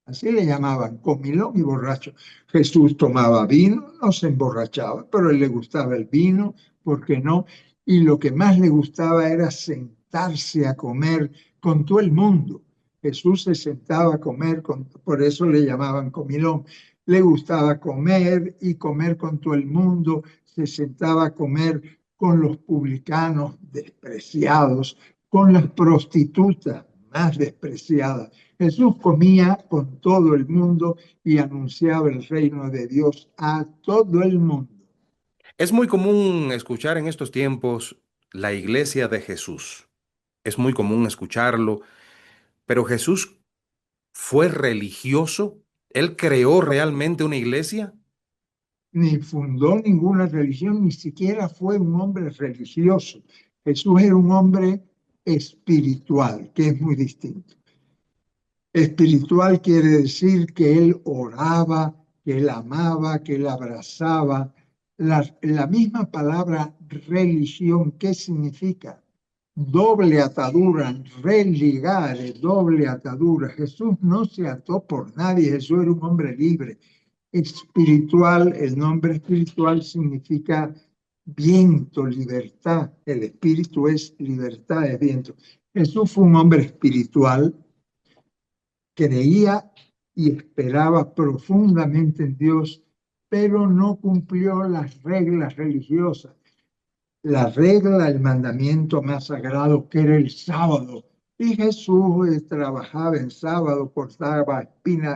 Así le llamaban, comilón y borracho. Jesús tomaba vino, no se emborrachaba, pero a él le gustaba el vino, ¿por qué no? Y lo que más le gustaba era sentarse a comer con todo el mundo. Jesús se sentaba a comer, por eso le llamaban comilón. Le gustaba comer y comer con todo el mundo, se sentaba a comer con los publicanos despreciados, con las prostitutas más despreciadas. Jesús comía con todo el mundo y anunciaba el reino de Dios a todo el mundo. Es muy común escuchar en estos tiempos la iglesia de Jesús. Es muy común escucharlo, pero Jesús fue religioso. ¿Él creó realmente una iglesia? Ni fundó ninguna religión, ni siquiera fue un hombre religioso. Jesús era un hombre espiritual, que es muy distinto. Espiritual quiere decir que él oraba, que él amaba, que él abrazaba. La misma palabra religión, ¿qué significa? Doble atadura, religare, doble atadura. Jesús no se ató por nadie, Jesús era un hombre libre. Espiritual, el nombre espiritual significa viento, libertad. El espíritu es libertad, es viento. Jesús fue un hombre espiritual, creía y esperaba profundamente en Dios, pero no cumplió las reglas religiosas. La regla, el mandamiento más sagrado, que era el sábado. Y Jesús trabajaba en sábado, cortaba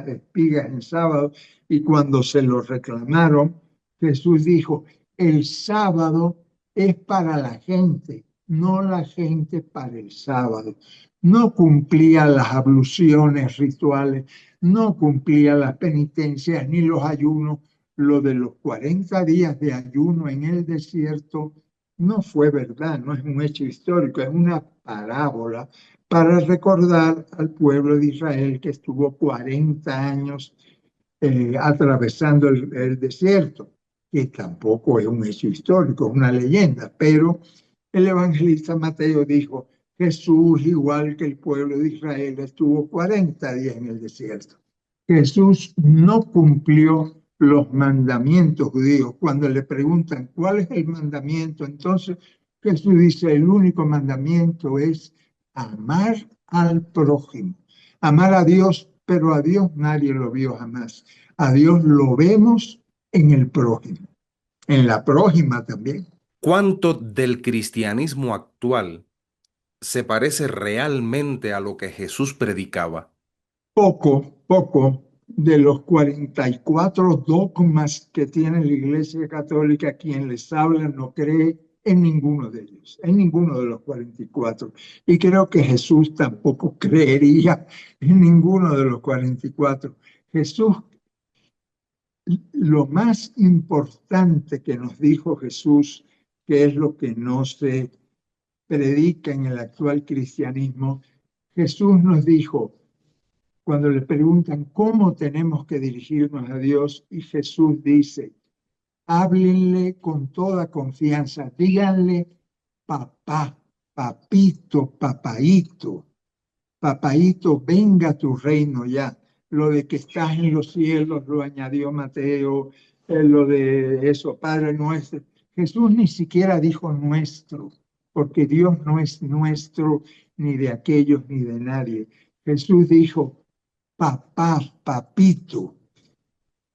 espigas en sábado, y cuando se lo reclamaron, Jesús dijo, el sábado es para la gente, no la gente para el sábado. No cumplía las abluciones rituales, no cumplía las penitencias ni los ayunos. Lo de los 40 días de ayuno en el desierto no fue verdad, no es un hecho histórico, es una parábola para recordar al pueblo de Israel que estuvo 40 años atravesando el desierto, que tampoco es un hecho histórico, es una leyenda, pero el evangelista Mateo dijo, Jesús, igual que el pueblo de Israel, estuvo 40 días en el desierto. Jesús no cumplió los mandamientos judíos. Cuando le preguntan cuál es el mandamiento, entonces Jesús dice, el único mandamiento es amar al prójimo. Amar a Dios, pero a Dios nadie lo vio jamás. A Dios lo vemos en el prójimo, en la prójima también. ¿Cuánto del cristianismo actual se parece realmente a lo que Jesús predicaba? Poco, poco. de los 44 dogmas que tiene la Iglesia Católica, quien les habla no cree en ninguno de ellos, en ninguno de los 44. Y creo que Jesús tampoco creería en ninguno de los 44. Jesús, lo más importante que nos dijo Jesús, que es lo que no se predica en el actual cristianismo, Jesús nos dijo, cuando le preguntan cómo tenemos que dirigirnos a Dios, y Jesús dice, háblenle con toda confianza, díganle papá, papito, papaíto, papaíto, venga tu reino ya. Lo de que estás en los cielos lo añadió Mateo, lo de eso, Padre nuestro. Jesús ni siquiera dijo nuestro, porque Dios no es nuestro, ni de aquellos, ni de nadie. Jesús dijo, papá, papito.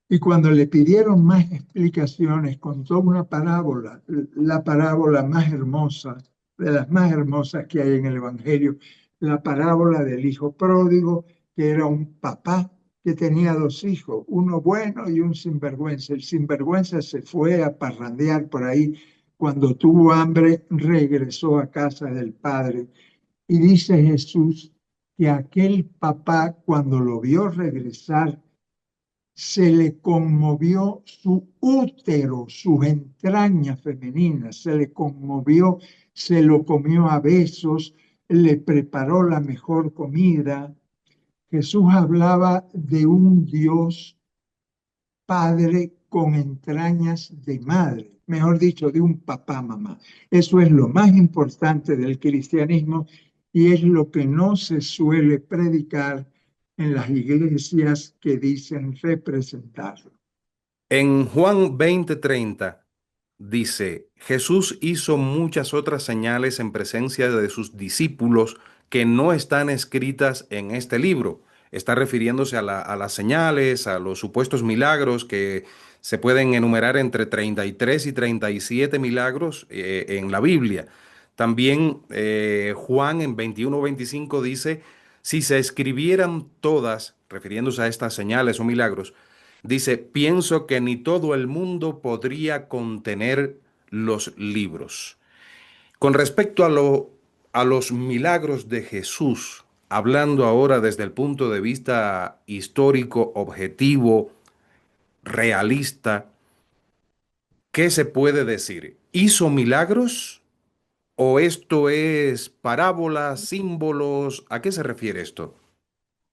Y cuando le pidieron más explicaciones, contó una parábola, la parábola más hermosa, de las más hermosas que hay en el Evangelio, la parábola del hijo pródigo, que era un papá que tenía dos hijos, uno bueno y un sinvergüenza. El sinvergüenza se fue a parrandear por ahí. Cuando tuvo hambre, regresó a casa del padre. Y dice Jesús que aquel papá, cuando lo vio regresar, se le conmovió su útero, sus entrañas femeninas, se le conmovió, se lo comió a besos, le preparó la mejor comida. Jesús hablaba de un Dios Padre con entrañas de madre, mejor dicho, de un papá, mamá. Eso es lo más importante del cristianismo y es lo que no se suele predicar en las iglesias que dicen representarlo. En Juan 20:30 dice, Jesús hizo muchas otras señales en presencia de sus discípulos que no están escritas en este libro. Está refiriéndose a las señales, a los supuestos milagros que se pueden enumerar entre 33 y 37 milagros en la Biblia. También Juan en 21:25 dice, si se escribieran todas, refiriéndose a estas señales o milagros, dice, pienso que ni todo el mundo podría contener los libros. Con respecto a los milagros de Jesús, hablando ahora desde el punto de vista histórico, objetivo, realista, ¿qué se puede decir? ¿Hizo milagros o esto es parábolas, símbolos? ¿A qué se refiere esto?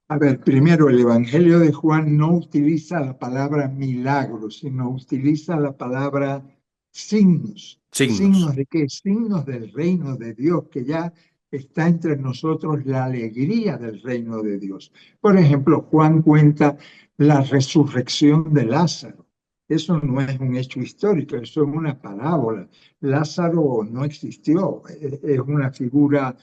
A ver, primero, el Evangelio de Juan no utiliza la palabra milagro, sino utiliza la palabra signos. Signos. ¿Signos de qué? Signos del reino de Dios, que ya está entre nosotros la alegría del reino de Dios. Por ejemplo, Juan cuenta la resurrección de Lázaro. Eso no es un hecho histórico, eso es una parábola. Lázaro no existió, es una figura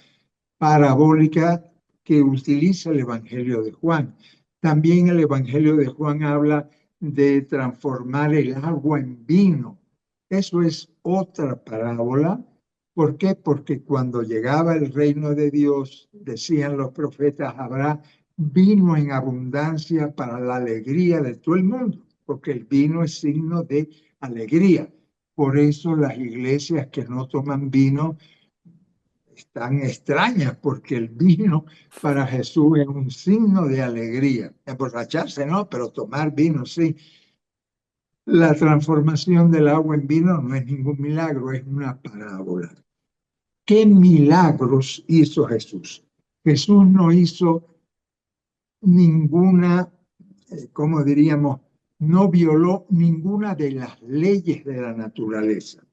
parabólica que utiliza el Evangelio de Juan. También el Evangelio de Juan habla de transformar el agua en vino. Eso es otra parábola. ¿Por qué? Porque cuando llegaba el reino de Dios, decían los profetas, habrá vino en abundancia para la alegría de todo el mundo, porque el vino es signo de alegría. Por eso las iglesias que no toman vino están extrañas, porque el vino para Jesús es un signo de alegría. Emborracharse no, pero tomar vino sí. La transformación del agua en vino no es ningún milagro, es una parábola. ¿Qué milagros hizo Jesús? Jesús no hizo ninguna, ¿cómo diríamos? No violó ninguna de las leyes de la naturaleza.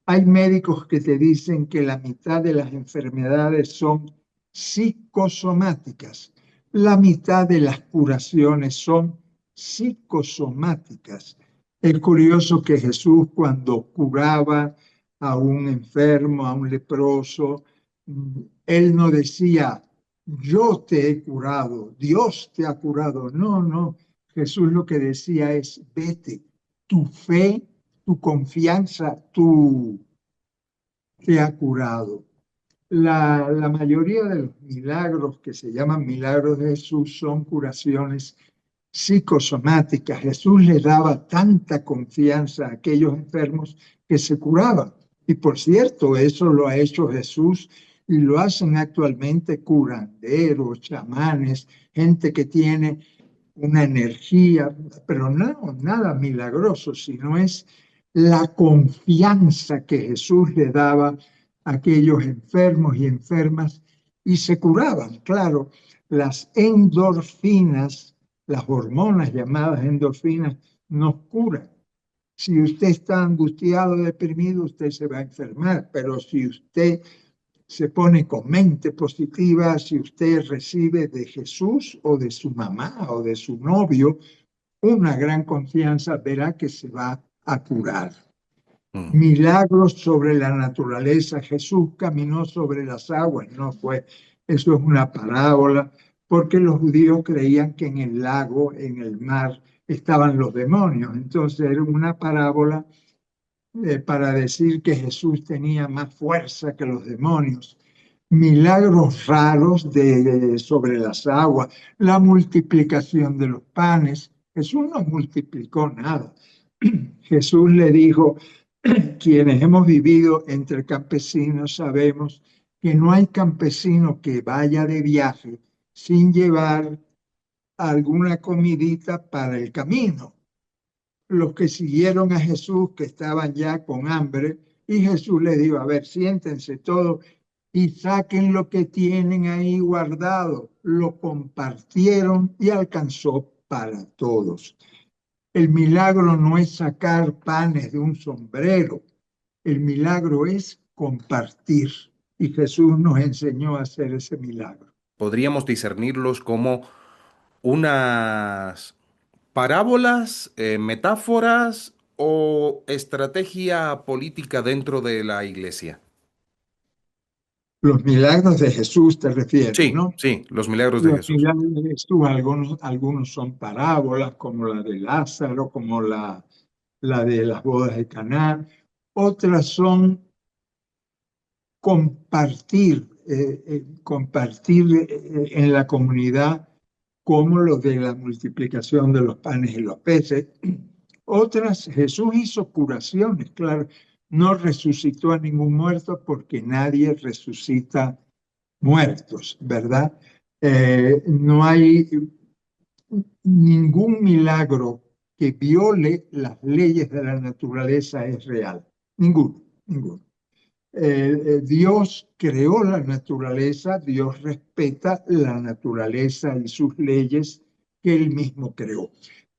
Hay médicos que te dicen que la mitad de las enfermedades son psicosomáticas, la mitad de las curaciones son psicosomáticas. Es curioso que Jesús, cuando curaba a un enfermo, a un leproso, él no decía, yo te he curado, Dios te ha curado. No, no. Jesús lo que decía es, vete, tu fe, tu confianza, te ha curado. La mayoría de los milagros que se llaman milagros de Jesús son curaciones psicosomáticas. Jesús le daba tanta confianza a aquellos enfermos que se curaban. Y por cierto, eso lo ha hecho Jesús y lo hacen actualmente curanderos, chamanes, gente que tiene una energía, pero no, nada milagroso, sino es la confianza que Jesús le daba a aquellos enfermos y enfermas y se curaban. Claro, las endorfinas, las hormonas llamadas endorfinas, nos curan. Si usted está angustiado, deprimido, usted se va a enfermar, pero si usted se pone con mente positiva, si usted recibe de Jesús o de su mamá o de su novio una gran confianza, verá que se va a curar. Mm. Milagros sobre la naturaleza. Jesús caminó sobre las aguas, no fue. Eso es una parábola, porque los judíos creían que en el lago, en el mar, estaban los demonios. Entonces era una parábola para decir que Jesús tenía más fuerza que los demonios. Milagros raros sobre las aguas, la multiplicación de los panes. Jesús no multiplicó nada. Jesús le dijo, quienes hemos vivido entre campesinos sabemos que no hay campesino que vaya de viaje sin llevar alguna comidita para el camino. Los que siguieron a Jesús, que estaban ya con hambre, y Jesús les dijo, a ver, siéntense todos y saquen lo que tienen ahí guardado. Lo compartieron y alcanzó para todos. El milagro no es sacar panes de un sombrero, el milagro es compartir. Y Jesús nos enseñó a hacer ese milagro. Podríamos discernirlos como unas parábolas, metáforas o estrategia política dentro de la iglesia. Los milagros de Jesús te refieres, Sí, ¿no? sí, los milagros de Los Jesús. milagros de Jesús, algunos son parábolas, como la de Lázaro, como la de las bodas de Caná. Otras son compartir en la comunidad, como lo de la multiplicación de los panes y los peces. Otras, Jesús hizo curaciones, claro, no resucitó a ningún muerto porque nadie resucita muertos, ¿verdad? No hay ningún milagro que viole las leyes de la naturaleza es real. Ninguno, ninguno. Dios creó la naturaleza, Dios respeta la naturaleza y sus leyes que Él mismo creó.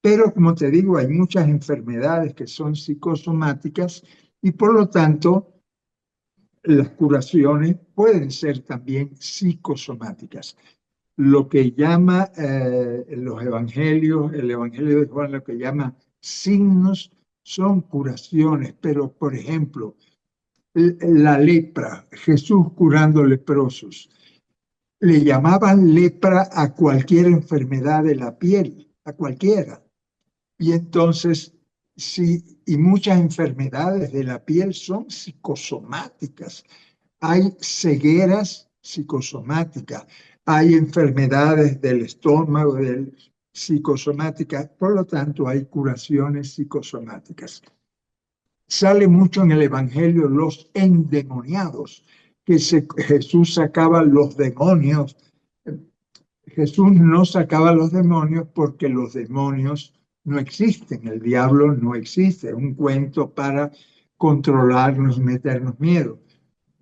Pero como te digo, hay muchas enfermedades que son psicosomáticas y por lo tanto las curaciones pueden ser también psicosomáticas. Lo que llama los evangelios, el evangelio de Juan, lo que llama signos son curaciones, pero por ejemplo, la lepra, Jesús curando leprosos, le llamaban lepra a cualquier enfermedad de la piel, a cualquiera. Y entonces, sí, y muchas enfermedades de la piel son psicosomáticas. Hay cegueras psicosomáticas, hay enfermedades del estómago, psicosomáticas, por lo tanto hay curaciones psicosomáticas. Sale mucho en el Evangelio los endemoniados, que Jesús sacaba los demonios. Jesús no sacaba los demonios porque los demonios no existen, el diablo no existe, es un cuento para controlarnos y meternos miedo.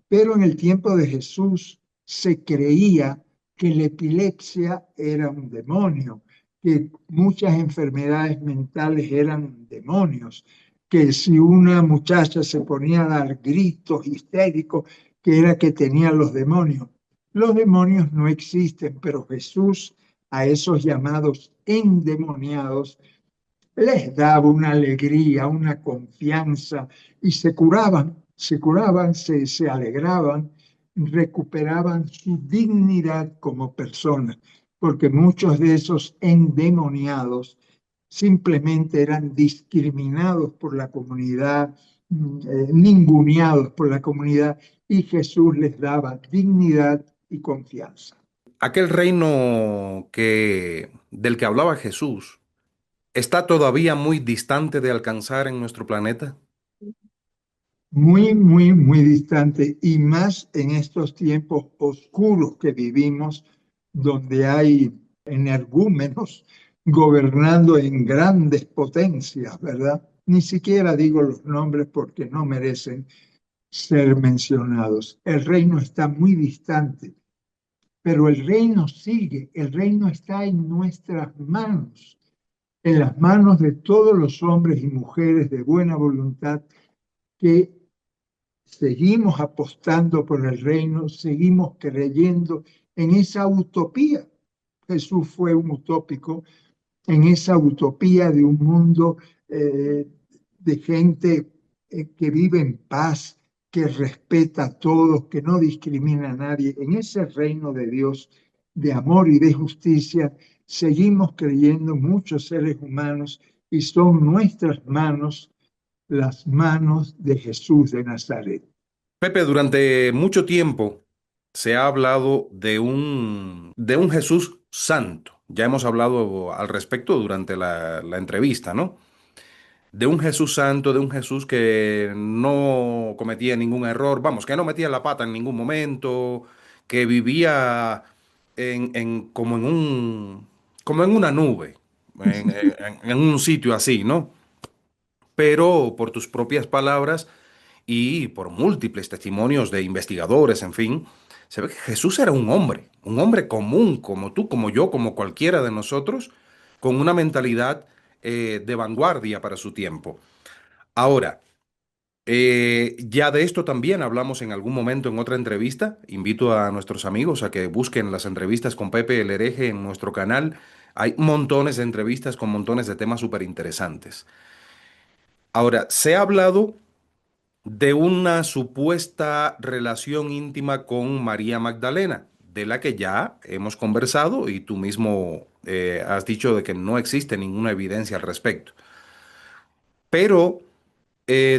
Pero en el tiempo de Jesús se creía que la epilepsia era un demonio, que muchas enfermedades mentales eran demonios, que si una muchacha se ponía a dar gritos histéricos, que era que tenía los demonios. Los demonios no existen, pero Jesús a esos llamados endemoniados les daba una alegría, una confianza y se curaban, se alegraban, recuperaban su dignidad como personas, porque muchos de esos endemoniados simplemente eran discriminados por la comunidad, ninguneados por la comunidad, y Jesús les daba dignidad y confianza. Aquel reino del que hablaba Jesús está todavía muy distante de alcanzar en nuestro planeta. Muy, muy, muy distante y más en estos tiempos oscuros que vivimos, donde hay energúmenos gobernando en grandes potencias, ¿verdad? Ni siquiera digo los nombres porque no merecen ser mencionados. El reino está muy distante, pero el reino sigue, el reino está en nuestras manos, en las manos de todos los hombres y mujeres de buena voluntad que seguimos apostando por el reino, seguimos creyendo en esa utopía. Jesús fue un utópico, en esa utopía de un mundo eh, de gente que vive en paz, que respeta a todos, que no discrimina a nadie. En ese reino de Dios, de amor y de justicia, seguimos creyendo muchos seres humanos y son nuestras manos las manos de Jesús de Nazaret. Pepe, durante mucho tiempo se ha hablado de un Jesús santo. Ya hemos hablado al respecto durante la entrevista, ¿no? De un Jesús santo, de un Jesús que no cometía ningún error, vamos, que no metía la pata en ningún momento, que vivía como como en una nube, en un sitio así, ¿no? Pero por tus propias palabras y por múltiples testimonios de investigadores, en fin, se ve que Jesús era un hombre común, como tú, como yo, como cualquiera de nosotros, con una mentalidad de vanguardia para su tiempo. Ahora, ya de esto también hablamos en algún momento en otra entrevista. Invito a nuestros amigos a que busquen las entrevistas con Pepe el Hereje en nuestro canal. Hay montones de entrevistas con montones de temas súper interesantes. Ahora, se ha hablado de una supuesta relación íntima con María Magdalena, de la que ya hemos conversado y tú mismo has dicho de que no existe ninguna evidencia al respecto. Pero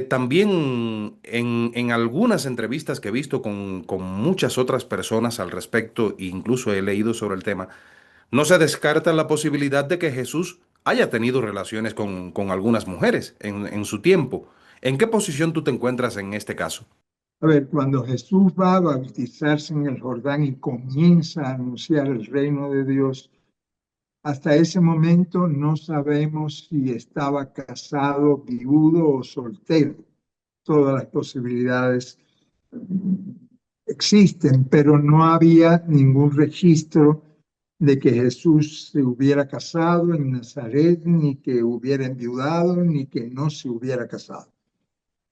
también en algunas entrevistas que he visto con muchas otras personas al respecto, e incluso he leído sobre el tema, no se descarta la posibilidad de que Jesús haya tenido relaciones con algunas mujeres en su tiempo. ¿En qué posición tú te encuentras en este caso? A ver, cuando Jesús va a bautizarse en el Jordán y comienza a anunciar el reino de Dios, hasta ese momento no sabemos si estaba casado, viudo o soltero. Todas las posibilidades existen, pero no había ningún registro de que Jesús se hubiera casado en Nazaret, ni que hubiera enviudado, ni que no se hubiera casado.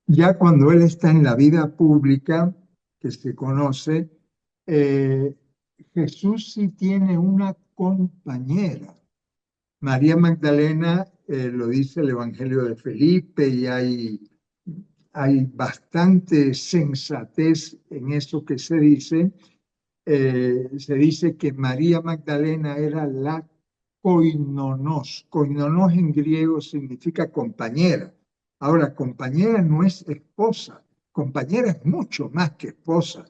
Ya cuando él está en la vida pública, que se conoce, eh, Jesús sí tiene una compañera. María Magdalena, lo dice el Evangelio de Felipe, y hay bastante sensatez en eso que se dice. Se dice que María Magdalena era la koinonos. Koinonos en griego significa compañera. Ahora, compañera no es esposa, compañera es mucho más que esposa.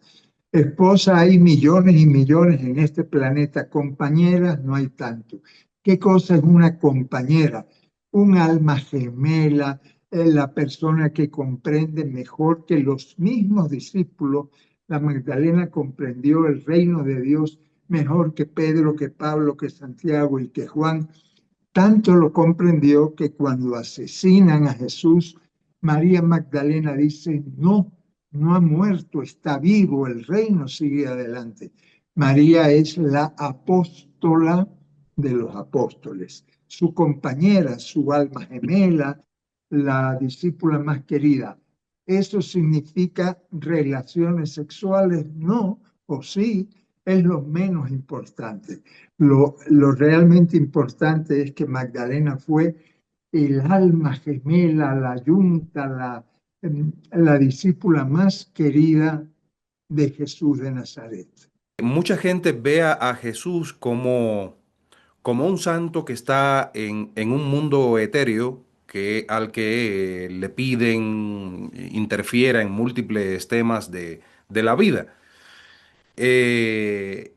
Esposa hay millones y millones en este planeta, compañeras no hay tanto. ¿Qué cosa es una compañera? Un alma gemela, la persona que comprende mejor que los mismos discípulos. La Magdalena comprendió el reino de Dios mejor que Pedro, que Pablo, que Santiago y que Juan. Tanto lo comprendió que cuando asesinan a Jesús, María Magdalena dice, no, no ha muerto, está vivo, el reino sigue adelante. María es la apóstola de los apóstoles, su compañera, su alma gemela, la discípula más querida. ¿Eso significa relaciones sexuales? No, o sí, es lo menos importante. Lo realmente importante es que Magdalena fue el alma gemela, la yunta, la discípula más querida de Jesús de Nazaret. Mucha gente ve a Jesús como un santo que está en un mundo etéreo al que le piden interfiera en múltiples temas de la vida. Eh,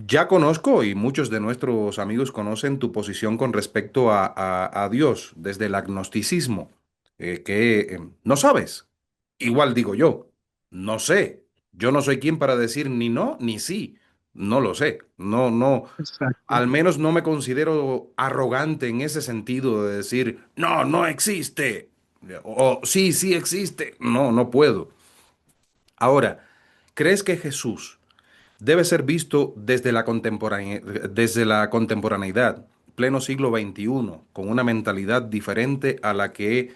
ya conozco y muchos de nuestros amigos conocen tu posición con respecto a Dios desde el agnosticismo, que no sabes. Igual digo yo, no sé. Yo no soy quien para decir ni no ni sí. No lo sé. No, no. Exacto. Al menos no me considero arrogante en ese sentido de decir, no, no existe. O sí, sí existe. No, no puedo. Ahora, ¿crees que Jesús debe ser visto desde la contemporaneidad, pleno siglo XXI, con una mentalidad diferente a la que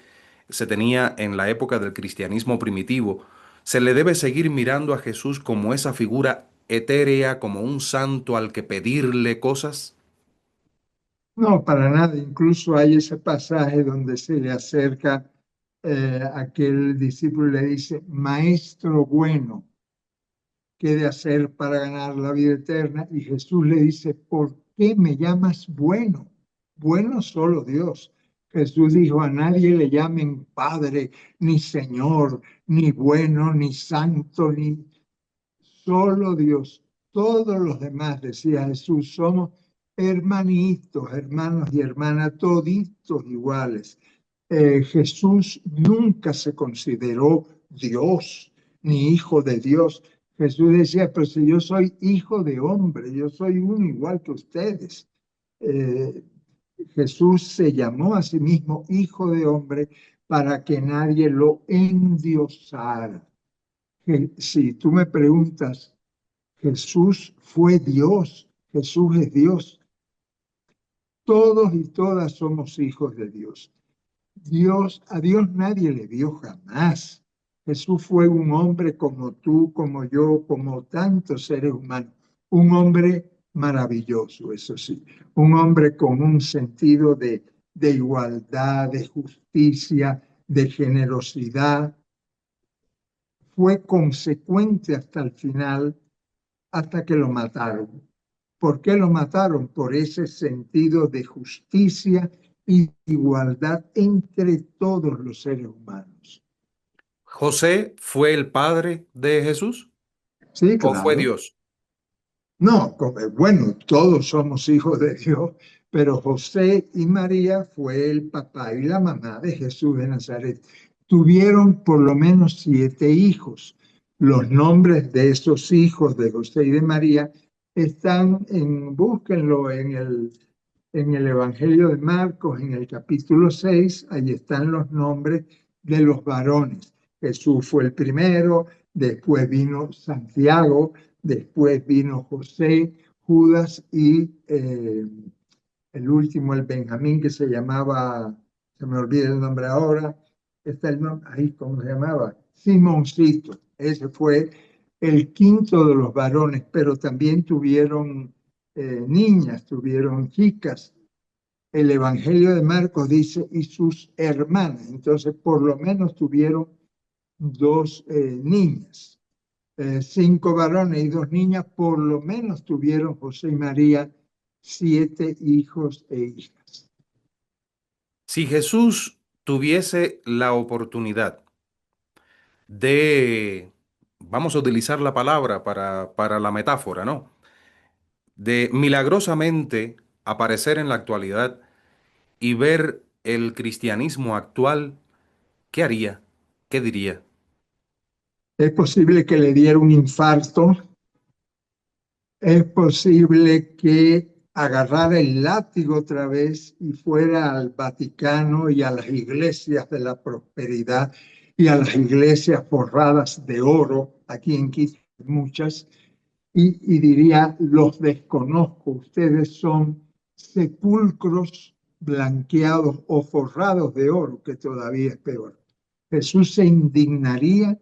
se tenía en la época del cristianismo primitivo? ¿Se le debe seguir mirando a Jesús como esa figura etérea, como un santo al que pedirle cosas? No, para nada. Incluso hay ese pasaje donde se le acerca aquel discípulo y le dice, Maestro bueno, ¿qué he de hacer para ganar la vida eterna? Y Jesús le dice, ¿por qué me llamas bueno? Bueno solo Dios. Jesús dijo, a nadie le llamen Padre, ni Señor, ni bueno, ni santo, ni solo Dios. Todos los demás, decía Jesús, somos hermanitos, hermanos y hermanas, toditos iguales. Jesús nunca se consideró Dios ni hijo de Dios. Jesús decía, pero si yo soy hijo de hombre, yo soy uno igual que ustedes. Eh, Jesús se llamó a sí mismo hijo de hombre para que nadie lo endiosara. Si tú me preguntas, Jesús fue Dios, Jesús es Dios. Todos y todas somos hijos de Dios. A Dios nadie le vio jamás. Jesús fue un hombre como tú, como yo, como tantos seres humanos. Un hombre maravilloso, eso sí. Un hombre con un sentido de igualdad, de justicia, de generosidad. Fue consecuente hasta el final, hasta que lo mataron. ¿Por qué lo mataron? Por ese sentido de justicia y igualdad entre todos los seres humanos. ¿José fue el padre de Jesús Sí, o fue claro. Dios? No, bueno, todos somos hijos de Dios, pero José y María fue el papá y la mamá de Jesús de Nazaret. Tuvieron por lo menos 7 hijos. Los nombres de esos hijos de José y de María están búsquenlo en el Evangelio de Marcos, en el capítulo 6. Ahí están los nombres de los varones. Jesús fue el primero, después vino Santiago, después vino José, Judas y el último, el Benjamín, que se llamaba, se me olvida el nombre ahora, está el nombre, ahí, ¿cómo se llamaba? Simoncito. Ese fue el quinto de los varones, pero también tuvieron niñas, tuvieron chicas. El Evangelio de Marcos dice, y sus hermanas, entonces por lo menos tuvieron 2 niñas. 5 varones y 2 niñas, por lo menos tuvieron José y María 7 hijos e hijas. Si Jesús tuviese la oportunidad de, vamos a utilizar la palabra para la metáfora, ¿no? De milagrosamente aparecer en la actualidad y ver el cristianismo actual, ¿qué haría? ¿Qué diría? Es posible que le diera un infarto, es posible que agarrara el látigo otra vez y fuera al Vaticano y a las iglesias de la prosperidad y a las iglesias forradas de oro, aquí en Quito hay muchas, y diría, los desconozco, ustedes son sepulcros blanqueados o forrados de oro, que todavía es peor. Jesús se indignaría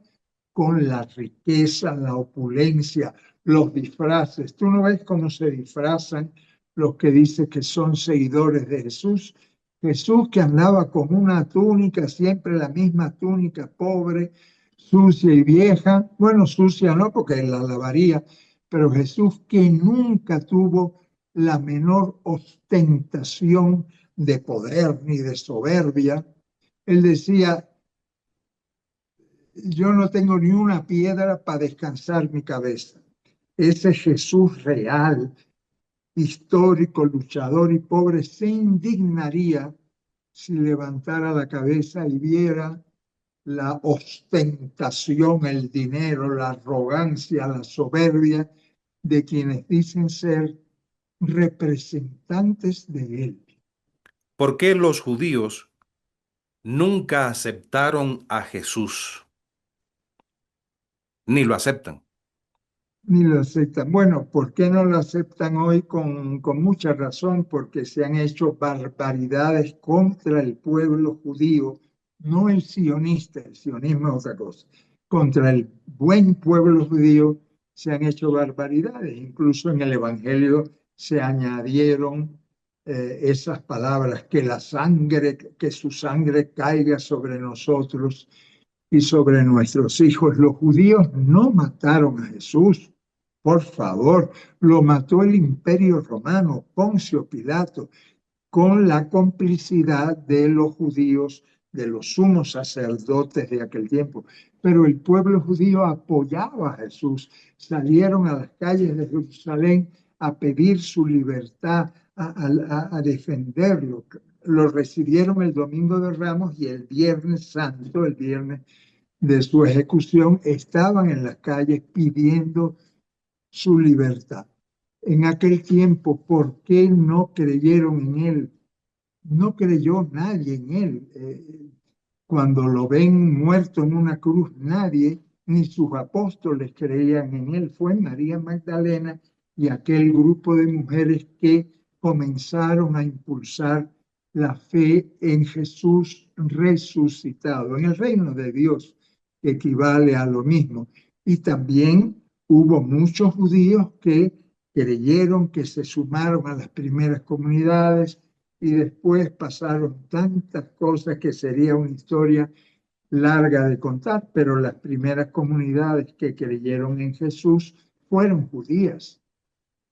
con la riqueza, la opulencia, los disfraces. ¿Tú no ves cómo se disfrazan los que dicen que son seguidores de Jesús? Jesús que andaba con una túnica, siempre la misma túnica, pobre, sucia y vieja. Bueno, sucia no, porque la lavaría, pero Jesús que nunca tuvo la menor ostentación de poder ni de soberbia. Él decía, yo no tengo ni una piedra para descansar mi cabeza. ese Jesús real, histórico, luchador y pobre, se indignaría si levantara la cabeza y viera la ostentación, el dinero, la arrogancia, la soberbia de quienes dicen ser representantes de él. ¿Por qué los judíos nunca aceptaron a Jesús? Ni lo aceptan. Ni lo aceptan. Bueno, ¿por qué no lo aceptan hoy? Con mucha razón, porque se han hecho barbaridades contra el pueblo judío, no el sionista, el sionismo es otra cosa. Contra el buen pueblo judío se han hecho barbaridades. Incluso en el Evangelio se añadieron esas palabras, que la sangre, que su sangre caiga sobre nosotros y sobre nuestros hijos. Los judíos no mataron a Jesús, por favor, lo mató el Imperio Romano, Poncio Pilato, con la complicidad de los judíos, de los sumos sacerdotes de aquel tiempo. Pero el pueblo judío apoyaba a Jesús, salieron a las calles de Jerusalén a pedir su libertad, a defenderlo. Lo recibieron el Domingo de Ramos y el Viernes Santo, el viernes de su ejecución, estaban en las calles pidiendo su libertad. En aquel tiempo, ¿por qué no creyeron en él? No creyó nadie en él. Cuando lo ven muerto en una cruz, nadie, ni sus apóstoles creían en él. Fue María Magdalena y aquel grupo de mujeres que comenzaron a impulsar la fe en Jesús resucitado, en el reino de Dios, que equivale a lo mismo. Y también hubo muchos judíos que creyeron, que se sumaron a las primeras comunidades, y después pasaron tantas cosas que sería una historia larga de contar, pero las primeras comunidades que creyeron en Jesús fueron judías.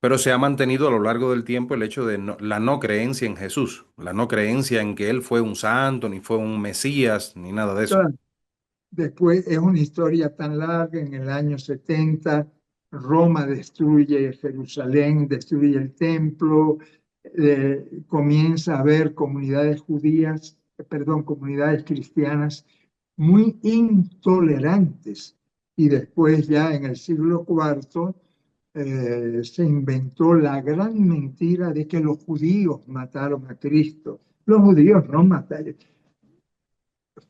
Pero se ha mantenido a lo largo del tiempo el hecho de la no creencia en Jesús, la no creencia en que Él fue un santo, ni fue un Mesías, ni nada de eso. Después es una historia tan larga. En el año 70 Roma destruye Jerusalén, destruye el templo, comienza a haber comunidades judías, perdón, comunidades cristianas muy intolerantes. Y después ya en el siglo IV se inventó la gran mentira de que los judíos mataron a Cristo. Los judíos no mataron.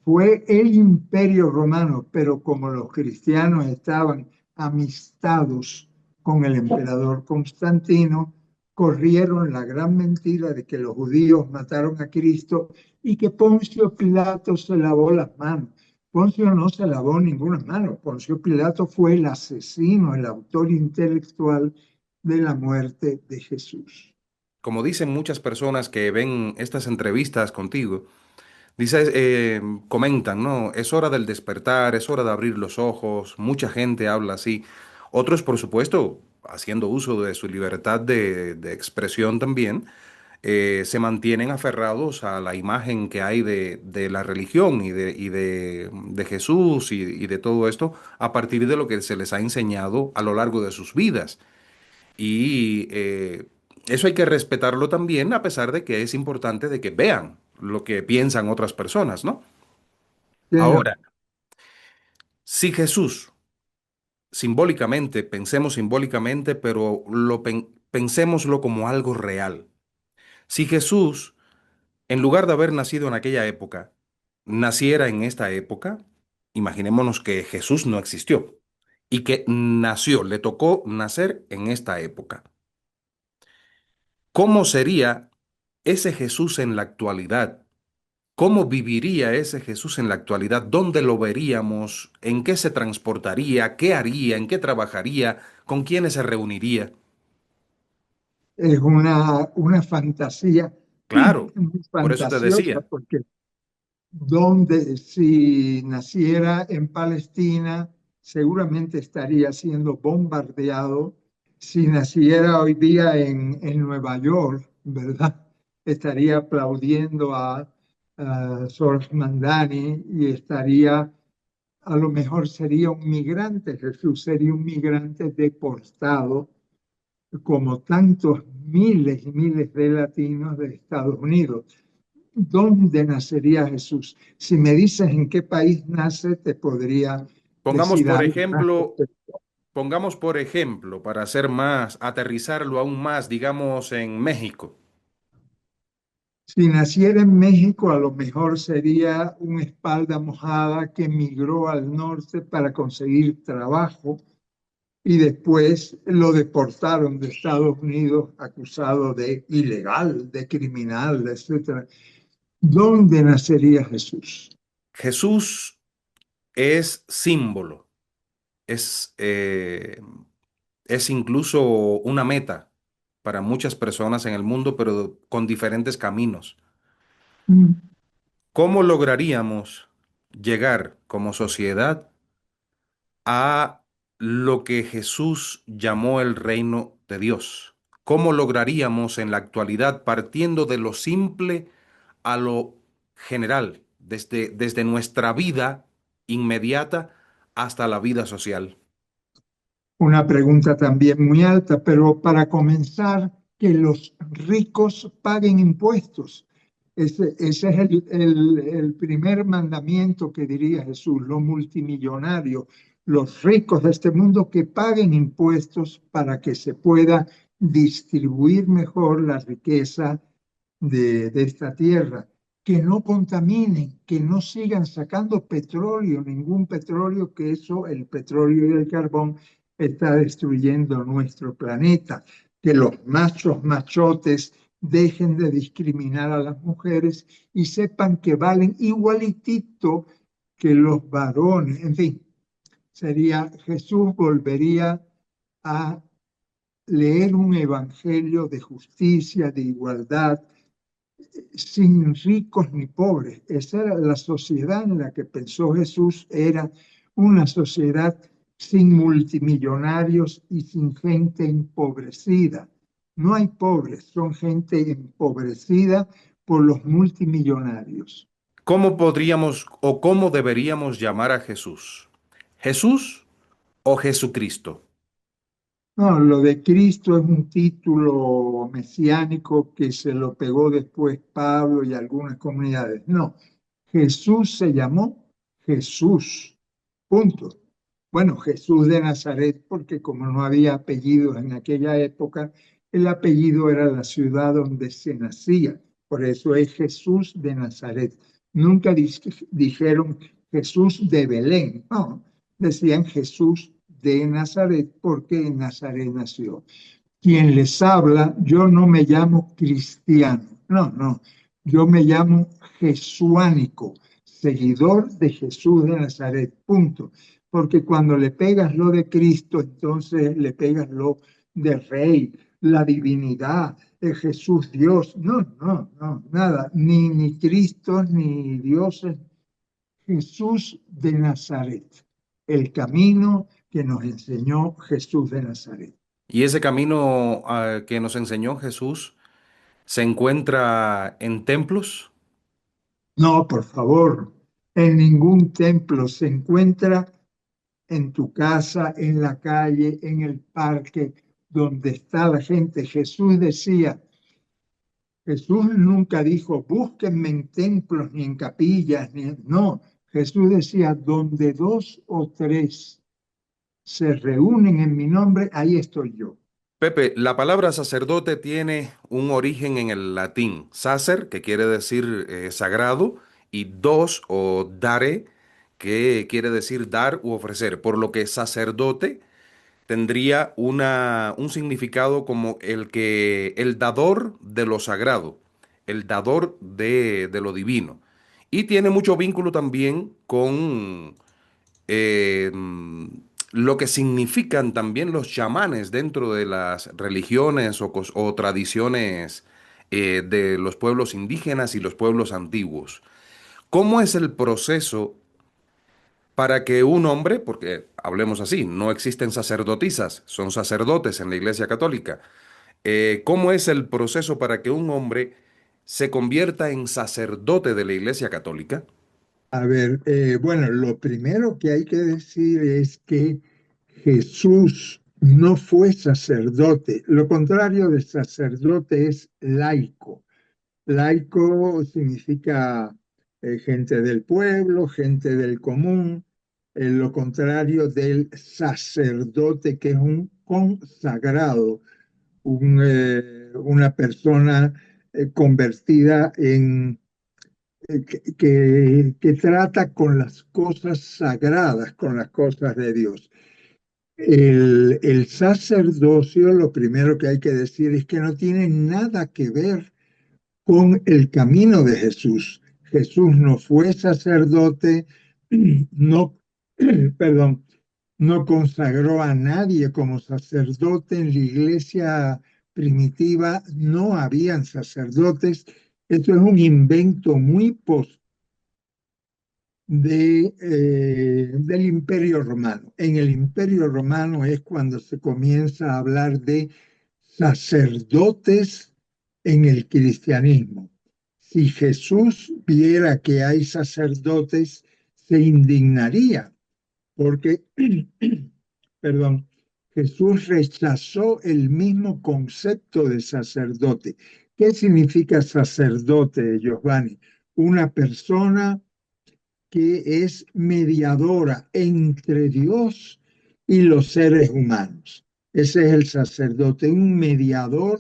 Fue el Imperio Romano, pero como los cristianos estaban amistados con el emperador Constantino, corrieron la gran mentira de que los judíos mataron a Cristo y que Poncio Pilato se lavó las manos. Poncio no se lavó ninguna mano. Poncio Pilato fue el asesino, el autor intelectual de la muerte de Jesús. Como dicen muchas personas que ven estas entrevistas contigo, dice, comentan, ¿no? Es hora del despertar, es hora de abrir los ojos. Mucha gente habla así. Otros, por supuesto, haciendo uso de su libertad de expresión también, se mantienen aferrados a la imagen que hay de la religión y de Jesús y de todo esto a partir de lo que se les ha enseñado a lo largo de sus vidas. Y eso hay que respetarlo también, a pesar de que es importante de que vean lo que piensan otras personas, ¿no? Tiene Ahora, si Jesús, simbólicamente, pensemos simbólicamente, pero pensémoslo como algo real. Si Jesús, en lugar de haber nacido en aquella época, naciera en esta época, imaginémonos que Jesús no existió y que nació, le tocó nacer en esta época. ¿Cómo sería ese Jesús en la actualidad? ¿Cómo viviría ese Jesús en la actualidad? ¿Dónde lo veríamos? ¿En qué se transportaría? ¿Qué haría? ¿En qué trabajaría? ¿Con quiénes se reuniría? es una fantasía Claro, muy por eso te fantasiosa, decía. porque donde si naciera en Palestina, seguramente estaría siendo bombardeado. Si naciera hoy día en Nueva York, ¿verdad? Estaría aplaudiendo a George Mandani y estaría a lo mejor sería un migrante, Jesús sería un migrante deportado, como tantos miles y miles de latinos de Estados Unidos. ¿Dónde nacería Jesús? Si me dices en qué país nace, te podría Pongamos decir por algo más. ejemplo, pongamos por ejemplo, para hacer más, aterrizarlo aún más, digamos en México. Si naciera en México, a lo mejor sería una espalda mojada que migró al norte para conseguir trabajo y después lo deportaron de Estados Unidos acusado de ilegal, de criminal, etcétera. ¿Dónde nacería Jesús? Jesús es símbolo, es, eh, es incluso una meta para muchas personas en el mundo, pero con diferentes caminos. Mm, ¿Cómo lograríamos llegar como sociedad a lo que Jesús llamó el reino de Dios? ¿Cómo lograríamos en la actualidad, partiendo de lo simple a lo general, desde nuestra vida inmediata hasta la vida social? Una pregunta también muy alta, pero para comenzar, que los ricos paguen impuestos. Ese es el primer mandamiento que diría Jesús, los multimillonarios, los ricos de este mundo que paguen impuestos para que se pueda distribuir mejor la riqueza de esta tierra, que no contaminen, que no sigan sacando petróleo, ningún petróleo, que eso, el petróleo y el carbón, está destruyendo nuestro planeta, que los machos machotes dejen de discriminar a las mujeres y sepan que valen igualitito que los varones. En fin, sería Jesús volvería a leer un evangelio de justicia, de igualdad, sin ricos ni pobres. Esa era la sociedad en la que pensó Jesús, era una sociedad sin multimillonarios y sin gente empobrecida. No hay pobres, son gente empobrecida por los multimillonarios. ¿Cómo podríamos o cómo deberíamos llamar a Jesús? ¿Jesús o Jesucristo? No, lo de Cristo es un título mesiánico que se lo pegó después Pablo y algunas comunidades. No, Jesús se llamó Jesús, punto. Bueno, Jesús de Nazaret, porque como no había apellidos en aquella época, el apellido era la ciudad donde se nacía. Por eso es Jesús de Nazaret. Nunca dijeron Jesús de Belén, no, decían Jesús de Nazaret porque en Nazaret nació. Quien les habla, yo no me llamo cristiano, no, no, yo me llamo jesuánico, seguidor de Jesús de Nazaret, punto. Porque cuando le pegas lo de Cristo, entonces le pegas lo de Rey, la divinidad, de Jesús Dios. No, no, no, nada, ni Cristo, ni dioses. Jesús de Nazaret, el camino que nos enseñó Jesús de Nazaret. Y ese camino que nos enseñó Jesús se encuentra en templos. No, por favor, en ningún templo se encuentra, en tu casa, en la calle, en el parque, donde está la gente. Jesús nunca dijo, búsquenme en templos ni en capillas, no. Jesús decía, donde dos o tres se reúnen en mi nombre, ahí estoy yo. Pepe, la palabra sacerdote tiene un origen en el latín, sacer, que quiere decir sagrado, y dos o dare, que quiere decir dar u ofrecer, por lo que sacerdote tendría un significado como el dador de lo sagrado, el dador de lo divino. Y tiene mucho vínculo también con eh, mm, lo que significan también los chamanes dentro de las religiones o tradiciones de los pueblos indígenas y los pueblos antiguos. ¿Cómo es el proceso para que un hombre, porque hablemos así, no existen sacerdotisas, son sacerdotes en la Iglesia Católica, cómo es el proceso para que un hombre se convierta en sacerdote de la Iglesia Católica? A ver, bueno, lo primero que hay que decir es que Jesús no fue sacerdote. Lo contrario de sacerdote es laico. Laico significa gente del pueblo, gente del común. Lo contrario del sacerdote, que es un consagrado, una persona convertida en que trata con las cosas sagradas, con las cosas de Dios. El sacerdocio, lo primero que hay que decir es que no tiene nada que ver con el camino de Jesús. Jesús no fue sacerdote, no, perdón, no consagró a nadie como sacerdote. En la iglesia primitiva no habían sacerdotes. Esto es un invento muy del Imperio Romano. En el Imperio Romano es cuando se comienza a hablar de sacerdotes en el cristianismo. Si Jesús viera que hay sacerdotes, se indignaría, porque, perdón, Jesús rechazó el mismo concepto de sacerdote. ¿Qué significa sacerdote, Giovanni? Una persona que es mediadora entre Dios y los seres humanos. Ese es el sacerdote, un mediador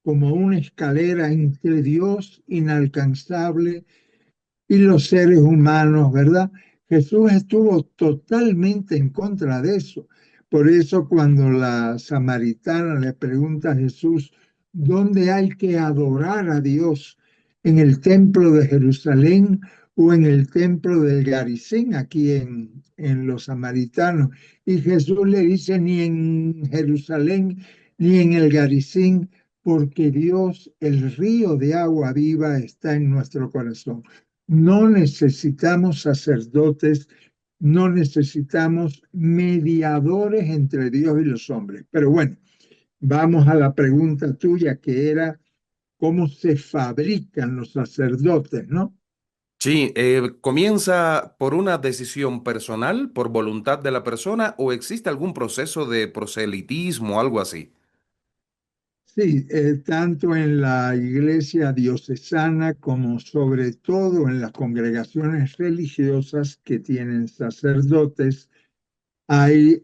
como una escalera entre Dios inalcanzable y los seres humanos, ¿verdad? Jesús estuvo totalmente en contra de eso. Por eso cuando la samaritana le pregunta a Jesús, ¿dónde hay que adorar a Dios? ¿En el templo de Jerusalén o en el templo del Garicín, aquí en los samaritanos? Y Jesús le dice, ni en Jerusalén ni en el Garicín, porque Dios, el río de agua viva, está en nuestro corazón. No necesitamos sacerdotes, no necesitamos mediadores entre Dios y los hombres. Pero bueno, vamos a la pregunta tuya, que era cómo se fabrican los sacerdotes, ¿no? Sí, ¿comienza por una decisión personal, por voluntad de la persona, o existe algún proceso de proselitismo o algo así? Sí, tanto en la iglesia diocesana como sobre todo en las congregaciones religiosas que tienen sacerdotes, hay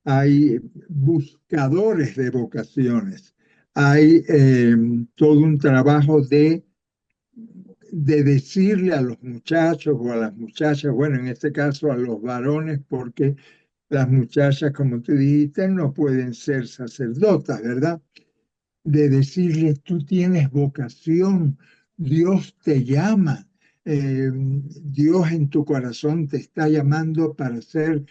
hay buscadores de vocaciones, hay todo un trabajo de decirle a los muchachos o a las muchachas, bueno, en este caso a los varones, porque las muchachas, como tú dijiste, no pueden ser sacerdotas, ¿verdad? De decirles, tú tienes vocación, Dios te llama, Dios en tu corazón te está llamando para ser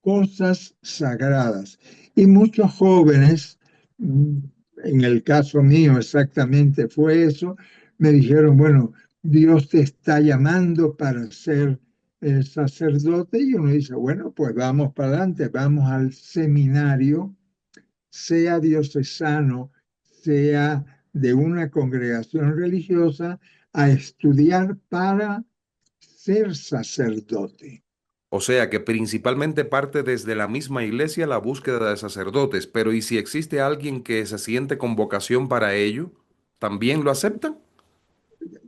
cosas sagradas. Y muchos jóvenes, mm, en el caso mío exactamente fue eso, me dijeron, bueno, Dios te está llamando para ser sacerdote. Y uno dice, bueno, pues vamos para adelante, vamos al seminario, sea diocesano, sea de una congregación religiosa, a estudiar para ser sacerdote. O sea que principalmente parte desde la misma iglesia la búsqueda de sacerdotes, pero ¿y si existe alguien que se siente con vocación para ello? ¿También lo aceptan?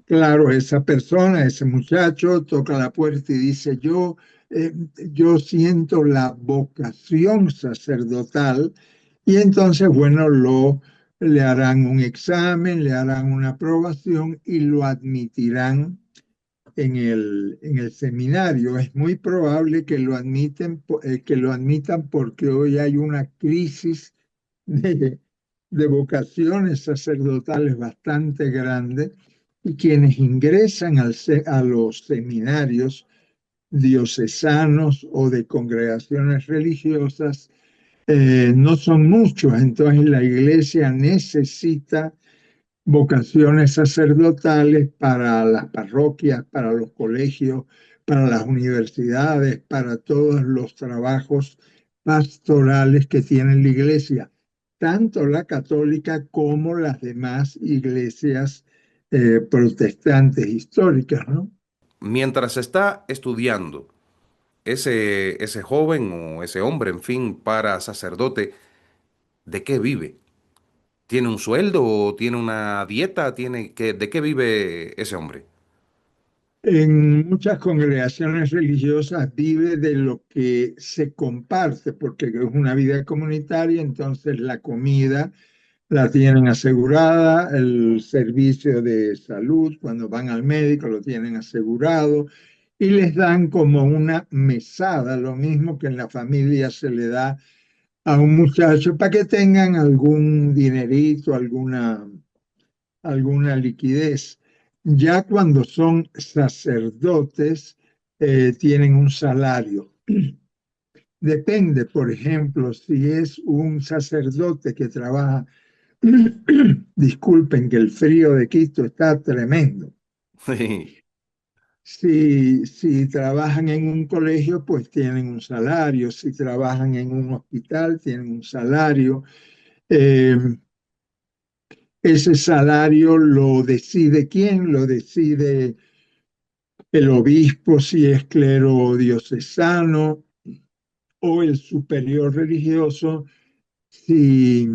Claro, esa persona, ese muchacho toca la puerta y dice, eh, yo siento la vocación sacerdotal, y entonces, bueno, le harán un examen, le harán una aprobación y lo admitirán en el seminario. Es muy probable que que lo admitan, porque hoy hay una crisis de, de vocaciones sacerdotales bastante grande, y quienes ingresan a los seminarios diocesanos o de congregaciones religiosas no son muchos. Entonces la iglesia necesita vocaciones sacerdotales para las parroquias, para los colegios, para las universidades, para todos los trabajos pastorales que tiene la iglesia, tanto la católica como las demás iglesias protestantes históricas, ¿no? mientras está estudiando ese joven o ese hombre, en fin, para sacerdote, ¿de qué vive? ¿Tiene un sueldo o tiene una dieta? ¿De qué vive ese hombre? En muchas congregaciones religiosas vive de lo que se comparte, porque es una vida comunitaria, entonces la comida la tienen asegurada, el servicio de salud, cuando van al médico lo tienen asegurado y les dan como una mesada, lo mismo que en la familia se le da a un muchacho para que tengan algún dinerito, alguna liquidez. Ya cuando son sacerdotes, tienen un salario. Depende, por ejemplo, si es un sacerdote que trabaja, disculpen que el frío de Quito está tremendo. Sí, Si trabajan en un colegio, pues tienen un salario. Si trabajan en un hospital, tienen un salario. Eh, Ese salario lo decide quién, lo decide el obispo si es clero diocesano o el superior religioso si,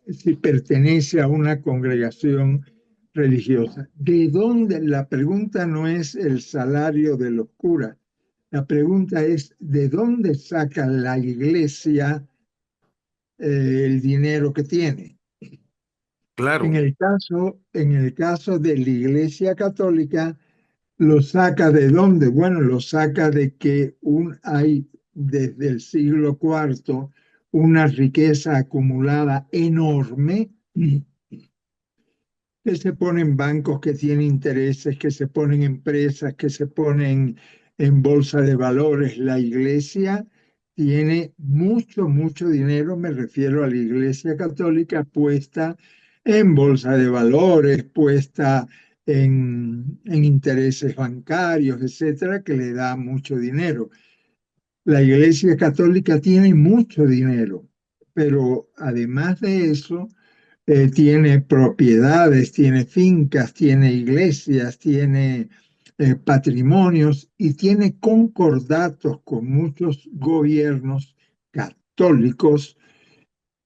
si pertenece a una congregación religiosa. ¿De dónde? La pregunta no es el salario de los curas, la pregunta es ¿de dónde saca la iglesia el dinero que tiene? claro. En el caso de la Iglesia Católica, ¿lo saca de dónde? Bueno, lo saca de que hay desde el siglo IV una riqueza acumulada enorme que se ponen bancos que tienen intereses, que se ponen empresas, que se ponen en bolsa de valores. La iglesia tiene mucho, mucho dinero, me refiero a la iglesia católica, puesta en bolsa de valores, puesta en intereses bancarios, etcétera, que le da mucho dinero. La iglesia católica tiene mucho dinero, pero además de eso, tiene propiedades, tiene fincas, tiene iglesias, tiene patrimonios y tiene concordatos con muchos gobiernos católicos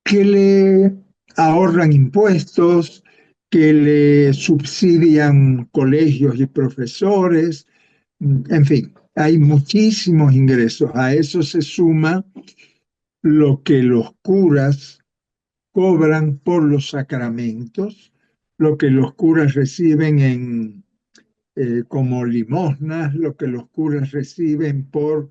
que le ahorran impuestos, que le subsidian colegios y profesores, en fin, hay muchísimos ingresos. A eso se suma lo que los curas cobran por los sacramentos, lo que los curas reciben como limosnas, lo que los curas reciben por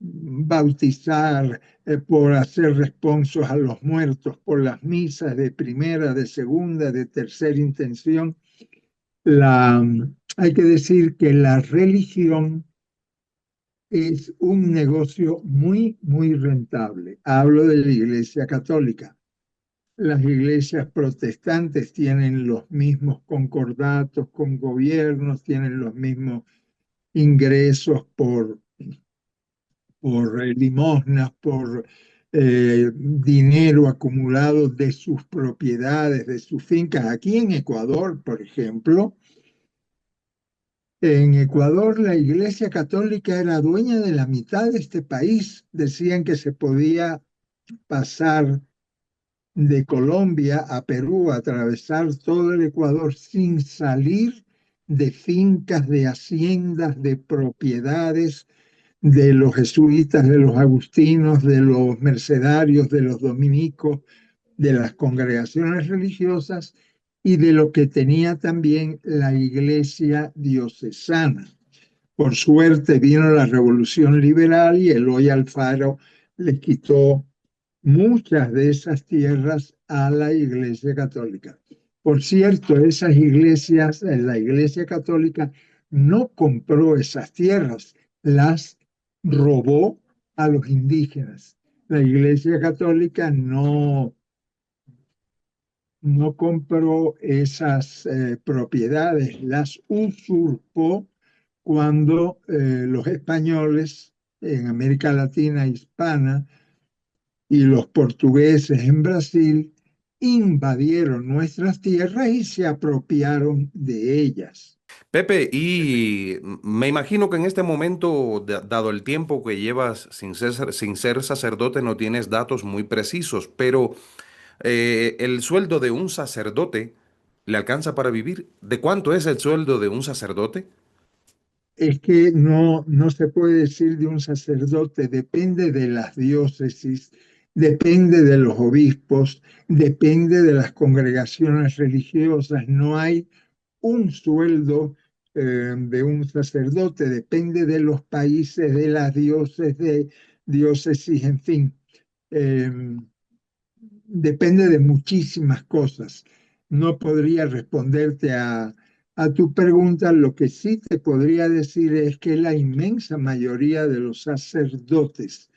bautizar, por hacer responsos a los muertos, por las misas de primera, de segunda, de tercera intención. Hay que decir que la religión es un negocio muy, muy rentable. Hablo de la Iglesia Católica. Las iglesias protestantes tienen los mismos concordatos con gobiernos, tienen los mismos ingresos por limosnas, por dinero acumulado de sus propiedades, de sus fincas. Aquí en Ecuador, por ejemplo, en Ecuador la Iglesia Católica era dueña de la mitad de este país. Decían que se podía pasar de Colombia a Perú, atravesar todo el Ecuador sin salir de fincas, de haciendas, de propiedades de los jesuitas, de los agustinos, de los mercedarios, de los dominicos, de las congregaciones religiosas y de lo que tenía también la iglesia diocesana. Por suerte vino la revolución liberal y Eloy Alfaro le quitó muchas de esas tierras a la Iglesia Católica. Por cierto, esas iglesias, la Iglesia Católica no compró esas tierras, las robó a los indígenas. La Iglesia Católica no compró esas propiedades, las usurpó cuando los españoles en América Latina hispana y los portugueses en Brasil invadieron nuestras tierras y se apropiaron de ellas. Pepe, y me imagino que en este momento, dado el tiempo que llevas sin ser sacerdote, no tienes datos muy precisos, pero el sueldo de un sacerdote le alcanza para vivir. ¿De cuánto es el sueldo de un sacerdote? Es que no se puede decir de un sacerdote, depende de las diócesis, depende de los obispos, depende de las congregaciones religiosas. No hay un sueldo de un sacerdote, depende de los países, de las diócesis, en fin. Eh, Depende de muchísimas cosas. No podría responderte a tu pregunta. Lo que sí te podría decir es que la inmensa mayoría de los sacerdotes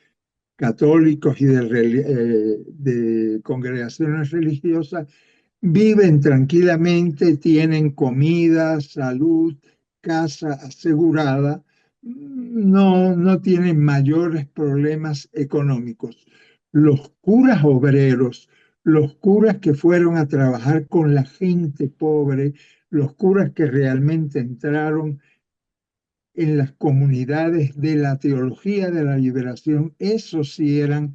católicos y de congregaciones religiosas viven tranquilamente, tienen comida, salud, casa asegurada, no tienen mayores problemas económicos. Los curas obreros, los curas que fueron a trabajar con la gente pobre, los curas que realmente entraron en las comunidades de la teología de la liberación, esos sí eran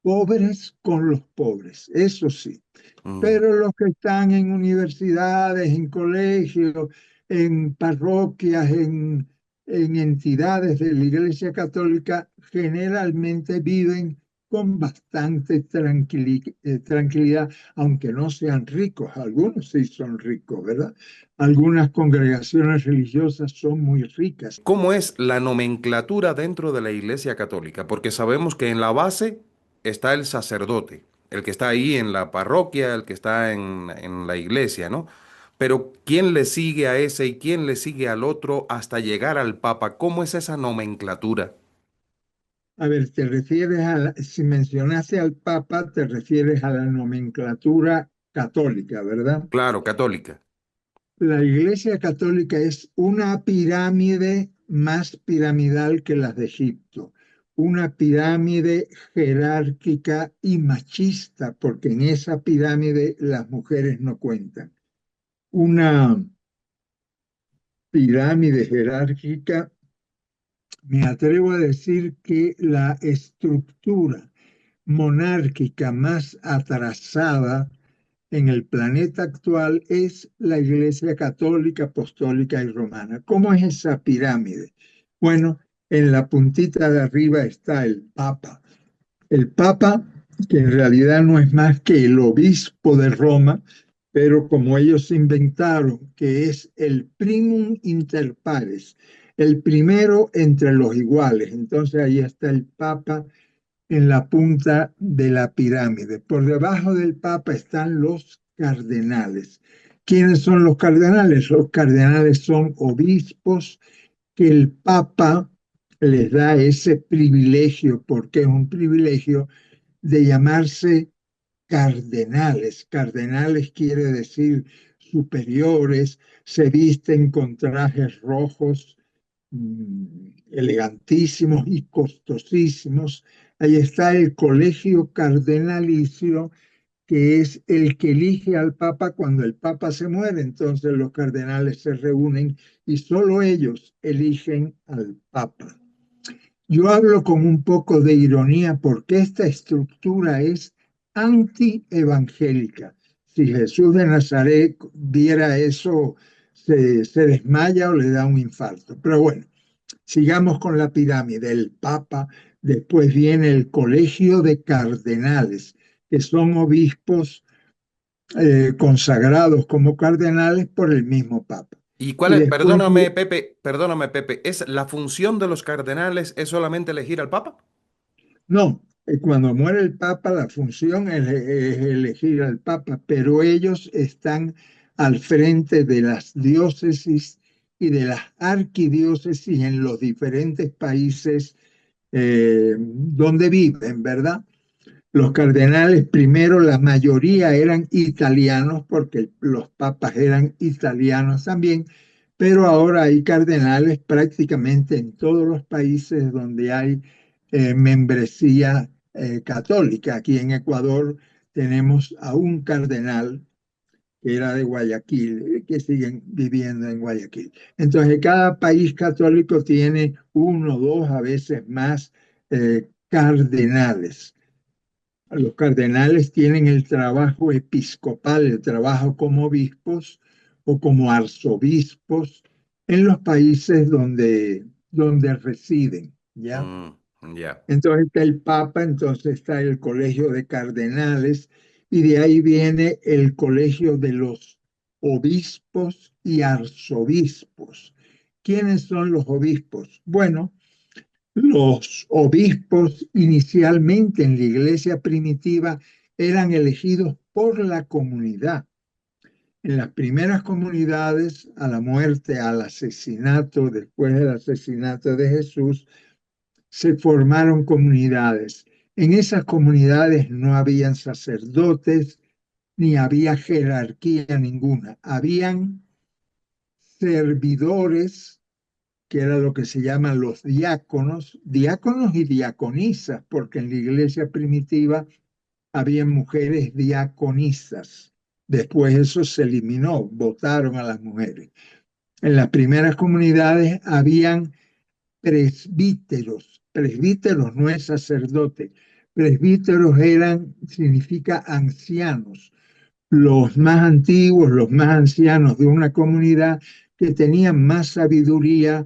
pobres con los pobres, eso sí. Mm. Pero los que están en universidades, en colegios, en parroquias, en entidades de la Iglesia Católica, generalmente viven con bastante tranquilidad, aunque no sean ricos. Algunos sí son ricos, ¿verdad? Algunas congregaciones religiosas son muy ricas. ¿Cómo es la nomenclatura dentro de la Iglesia Católica? Porque sabemos que en la base está el sacerdote, el que está ahí en la parroquia, el que está en la iglesia, ¿no? Pero ¿quién le sigue a ese y quién le sigue al otro hasta llegar al Papa? ¿Cómo es esa nomenclatura? A ver, te refieres si mencionaste al Papa, te refieres a la nomenclatura católica, ¿verdad? Claro, católica. La Iglesia Católica es una pirámide más piramidal que las de Egipto, una pirámide jerárquica y machista, porque en esa pirámide las mujeres no cuentan. Una pirámide jerárquica, me atrevo a decir que la estructura monárquica más atrasada en el planeta actual es la Iglesia Católica, Apostólica y Romana. ¿Cómo es esa pirámide? Bueno, en la puntita de arriba está el Papa. El Papa, que en realidad no es más que el obispo de Roma, pero como ellos inventaron que es el primum inter pares, el primero entre los iguales. Entonces ahí está el Papa en la punta de la pirámide. Por debajo del Papa están los cardenales. ¿Quiénes son los cardenales? Los cardenales son obispos que el Papa les da ese privilegio, porque es un privilegio de llamarse cardenales. Cardenales quiere decir superiores, se visten con trajes rojos elegantísimos y costosísimos. Ahí está el colegio cardenalicio, que es el que elige al Papa cuando el Papa se muere. Entonces los cardenales se reúnen y solo ellos eligen al Papa. Yo hablo con un poco de ironía porque esta estructura es anti-evangélica. Si Jesús de Nazaret viera eso, se desmaya o le da un infarto. Pero bueno, sigamos con la pirámide. El Papa, después viene el colegio de cardenales, que son obispos consagrados como cardenales por el mismo Papa. ¿Y cuál Y es? después Perdóname, Pepe, ¿es la función de los cardenales es solamente elegir al Papa? no, cuando muere el Papa, la función es elegir al Papa, pero ellos están al frente de las diócesis y de las arquidiócesis en los diferentes países donde viven, ¿verdad? Los cardenales, primero, la mayoría eran italianos, porque los papas eran italianos también, pero ahora hay cardenales prácticamente en todos los países donde hay membresía católica. Aquí en Ecuador tenemos a un cardenal que era de Guayaquil, que siguen viviendo en Guayaquil. Entonces, cada país católico tiene uno, dos, a veces más cardenales. Los cardenales tienen el trabajo episcopal, el trabajo como obispos o como arzobispos en los países donde residen, ¿ya? Mm, ya. Entonces está el Papa, entonces está el Colegio de Cardenales y de ahí viene el Colegio de los Obispos y Arzobispos. ¿Quiénes son los obispos? Bueno, los obispos inicialmente en la iglesia primitiva eran elegidos por la comunidad. En las primeras comunidades, a la muerte, al asesinato, después del asesinato de Jesús, se formaron comunidades. En esas comunidades no habían sacerdotes ni había jerarquía ninguna. Habían servidores, que era lo que se llaman los diáconos, diáconos y diaconisas, porque en la iglesia primitiva había mujeres diaconisas. Después eso se eliminó, votaron a las mujeres. En las primeras comunidades habían presbíteros. Presbíteros no es sacerdote. Presbíteros significa ancianos, los más antiguos, los más ancianos de una comunidad que tenían más sabiduría,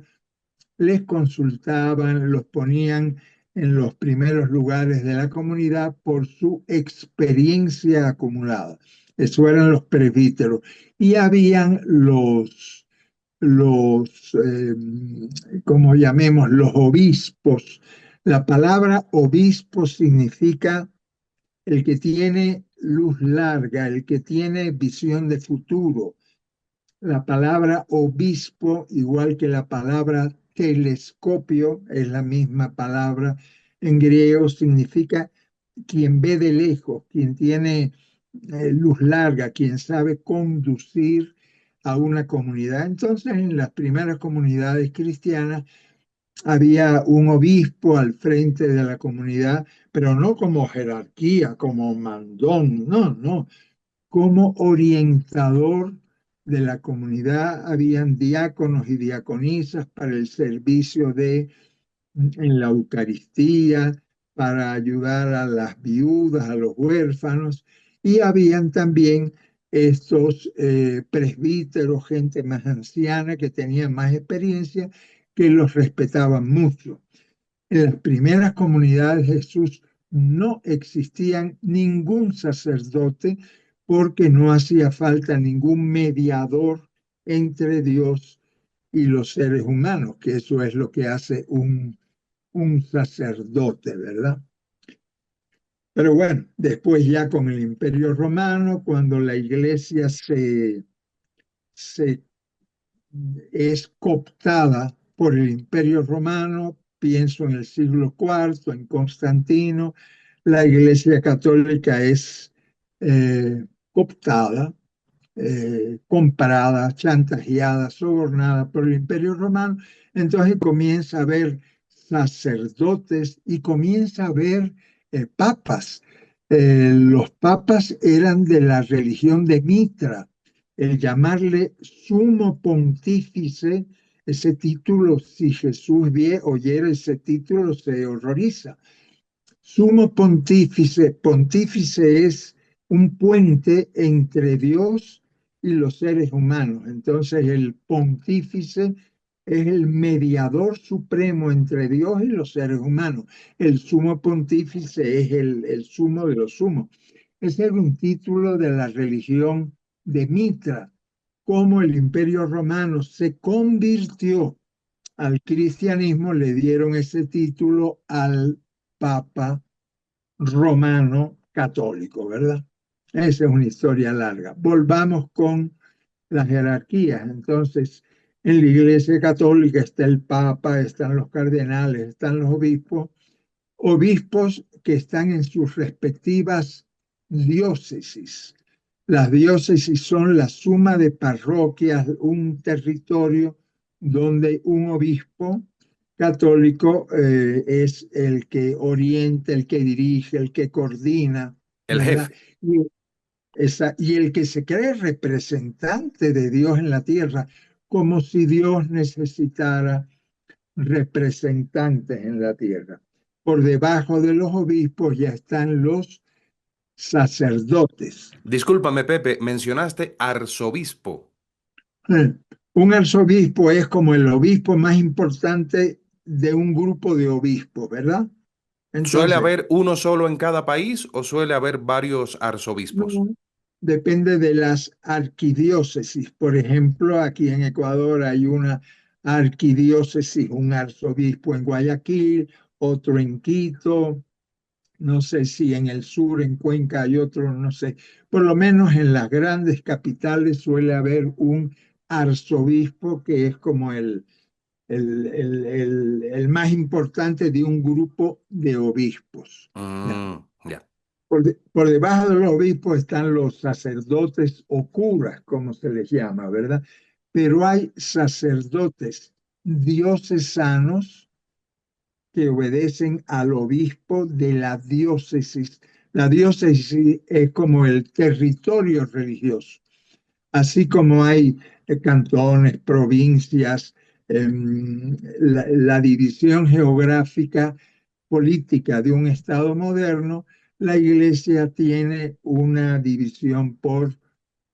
les consultaban, los ponían en los primeros lugares de la comunidad por su experiencia acumulada. Eso eran los presbíteros. Y habían los como llamemos, los obispos. La palabra obispo significa el que tiene luz larga, el que tiene visión de futuro. La palabra obispo, igual que la palabra telescopio, es la misma palabra en griego, significa quien ve de lejos, quien tiene luz larga, quien sabe conducir a una comunidad. Entonces, en las primeras comunidades cristianas había un obispo al frente de la comunidad, pero no como jerarquía, como mandón, no, no, como orientador de la comunidad. Habían diáconos y diaconisas para el servicio en la Eucaristía, para ayudar a las viudas, a los huérfanos, y habían también estos presbíteros, gente más anciana que tenían más experiencia, que los respetaban mucho. En las primeras comunidades de Jesús no existían ningún sacerdote porque no hacía falta ningún mediador entre Dios y los seres humanos, que eso es lo que hace un sacerdote, ¿verdad? Pero bueno, después ya con el Imperio Romano, cuando la iglesia se es cooptada por el Imperio Romano, pienso en el siglo IV, en Constantino, la Iglesia Católica es cooptada, comprada, chantajeada, sobornada por el Imperio Romano. Entonces comienza a haber sacerdotes y comienza a haber papas. Los papas eran de la religión de Mitra. El llamarle sumo pontífice, ese título, si Jesús oyera ese título, se horroriza. Sumo pontífice, pontífice es un puente entre Dios y los seres humanos. Entonces el pontífice es el mediador supremo entre Dios y los seres humanos. El sumo pontífice es el sumo de los sumos. Ese era un título de la religión de Mitra. Como el Imperio Romano se convirtió al cristianismo, le dieron ese título al Papa romano católico, ¿verdad? Esa es una historia larga. Volvamos con las jerarquías. Entonces, en la Iglesia Católica está el Papa, están los cardenales, están los obispos, obispos que están en sus respectivas diócesis. Las diócesis son la suma de parroquias, un territorio donde un obispo católico es el que orienta, el que dirige, el que coordina, El ¿verdad? jefe. Y y el que se cree representante de Dios en la tierra, como si Dios necesitara representantes en la tierra. Por debajo de los obispos ya están los sacerdotes. Discúlpame, Pepe, mencionaste arzobispo. Eh, Un arzobispo es como el obispo más importante de un grupo de obispos, ¿verdad? ¿Suele Entonces, haber uno solo en cada país o suele haber varios arzobispos? no, depende de las arquidiócesis. Por ejemplo, aquí en Ecuador hay una arquidiócesis, un arzobispo en Guayaquil, otro en Quito, no sé si en el sur, en Cuenca hay otro, no sé. Por lo menos en las grandes capitales suele haber un arzobispo que es como el más importante de un grupo de obispos. ¿Ya? Ya. Por debajo de los obispos están los sacerdotes o curas, como se les llama, ¿verdad? Pero hay sacerdotes diocesanos que obedecen al obispo de la diócesis. La diócesis es como el territorio religioso, así como hay cantones, provincias, la división geográfica política de un Estado moderno, la Iglesia tiene una división por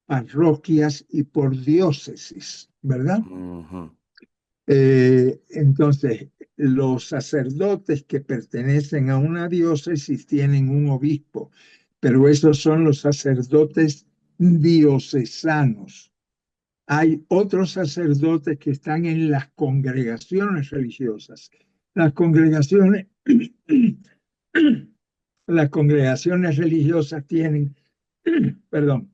parroquias y por diócesis, ¿verdad? Ujú. Entonces, los sacerdotes que pertenecen a una diócesis tienen un obispo, pero esos son los sacerdotes diocesanos. Hay otros sacerdotes que están en las congregaciones religiosas. Las congregaciones, las congregaciones religiosas tienen, perdón,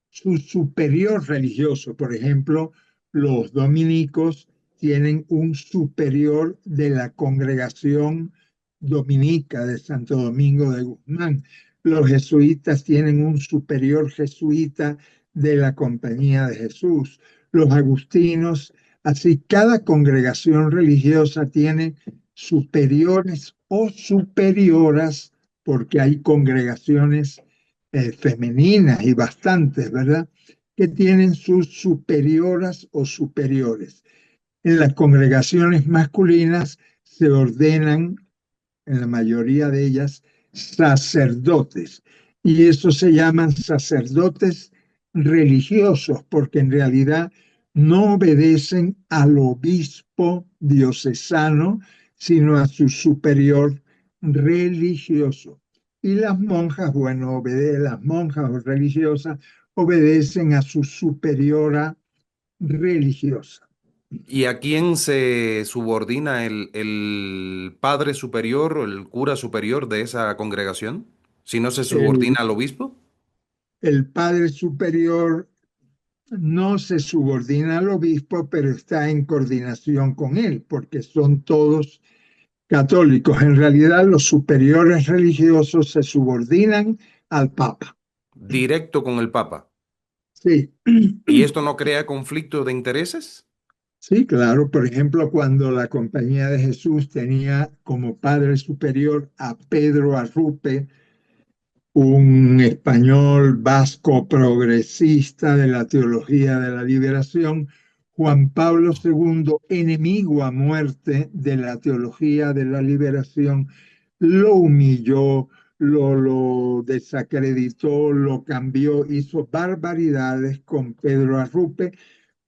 su superior religioso. Por ejemplo, los dominicos tienen un superior de la congregación dominica de Santo Domingo de Guzmán. Los jesuitas tienen un superior jesuita de la Compañía de Jesús. Los agustinos, así cada congregación religiosa tiene superiores o superioras, porque hay congregaciones femeninas y bastantes, ¿verdad? Que tienen sus superioras o superiores. En las congregaciones masculinas se ordenan, en la mayoría de ellas, sacerdotes. Y eso se llaman sacerdotes religiosos, porque en realidad no obedecen al obispo diocesano, sino a su superior religioso. Y las monjas, bueno, las monjas o religiosas obedecen a su superiora religiosa. ¿Y a quién se subordina el padre superior o el cura superior de esa congregación? Si no se subordina El, al obispo. el padre superior no se subordina al obispo, pero está en coordinación con él, porque son todos católicos. En realidad, los superiores religiosos se subordinan al Papa. Directo con el Papa. Sí, ¿Y esto no crea conflicto de intereses? sí, claro. Por ejemplo, cuando la Compañía de Jesús tenía como padre superior a Pedro Arrupe, un español vasco progresista de la teología de la liberación, Juan Pablo II, enemigo a muerte de la teología de la liberación, lo humilló, lo desacreditó, lo cambió, hizo barbaridades con Pedro Arrupe,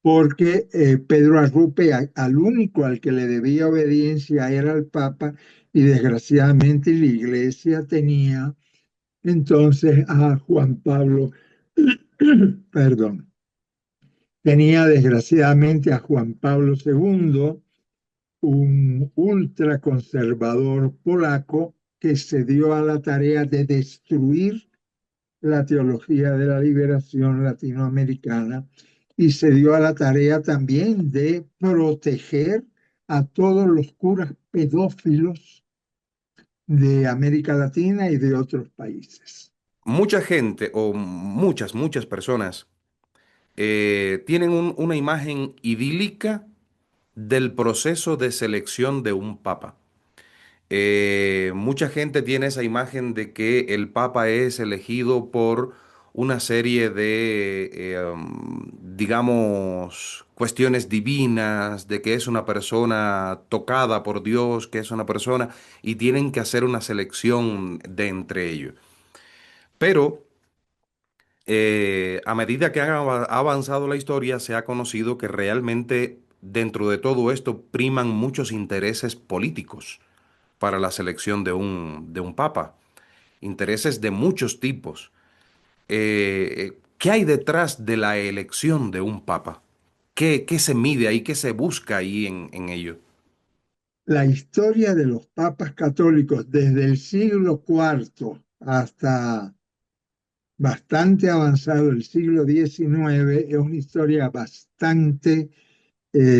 porque Pedro Arrupe al único al que le debía obediencia era el Papa, y desgraciadamente la Iglesia tenía entonces a Juan Pablo, perdón, tenía desgraciadamente a Juan Pablo II, un ultraconservador polaco que se dio a la tarea de destruir la teología de la liberación latinoamericana, y se dio a la tarea también de proteger a todos los curas pedófilos de América Latina y de otros países. Mucha gente o muchas personas tienen una imagen idílica del proceso de selección de un papa. Mucha gente tiene esa imagen de que el papa es elegido por una serie de, digamos, cuestiones divinas, de que es una persona tocada por Dios, que es una persona, y tienen que hacer una selección de entre ellos. Pero a medida que ha avanzado la historia, se ha conocido que realmente dentro de todo esto priman muchos intereses políticos para la selección de un papa, intereses de muchos tipos. ¿Qué hay detrás de la elección de un papa? ¿Qué se mide ahí? ¿Qué se busca ahí en ello? La historia de los papas católicos desde el siglo IV hasta bastante avanzado el siglo XIX es una historia bastante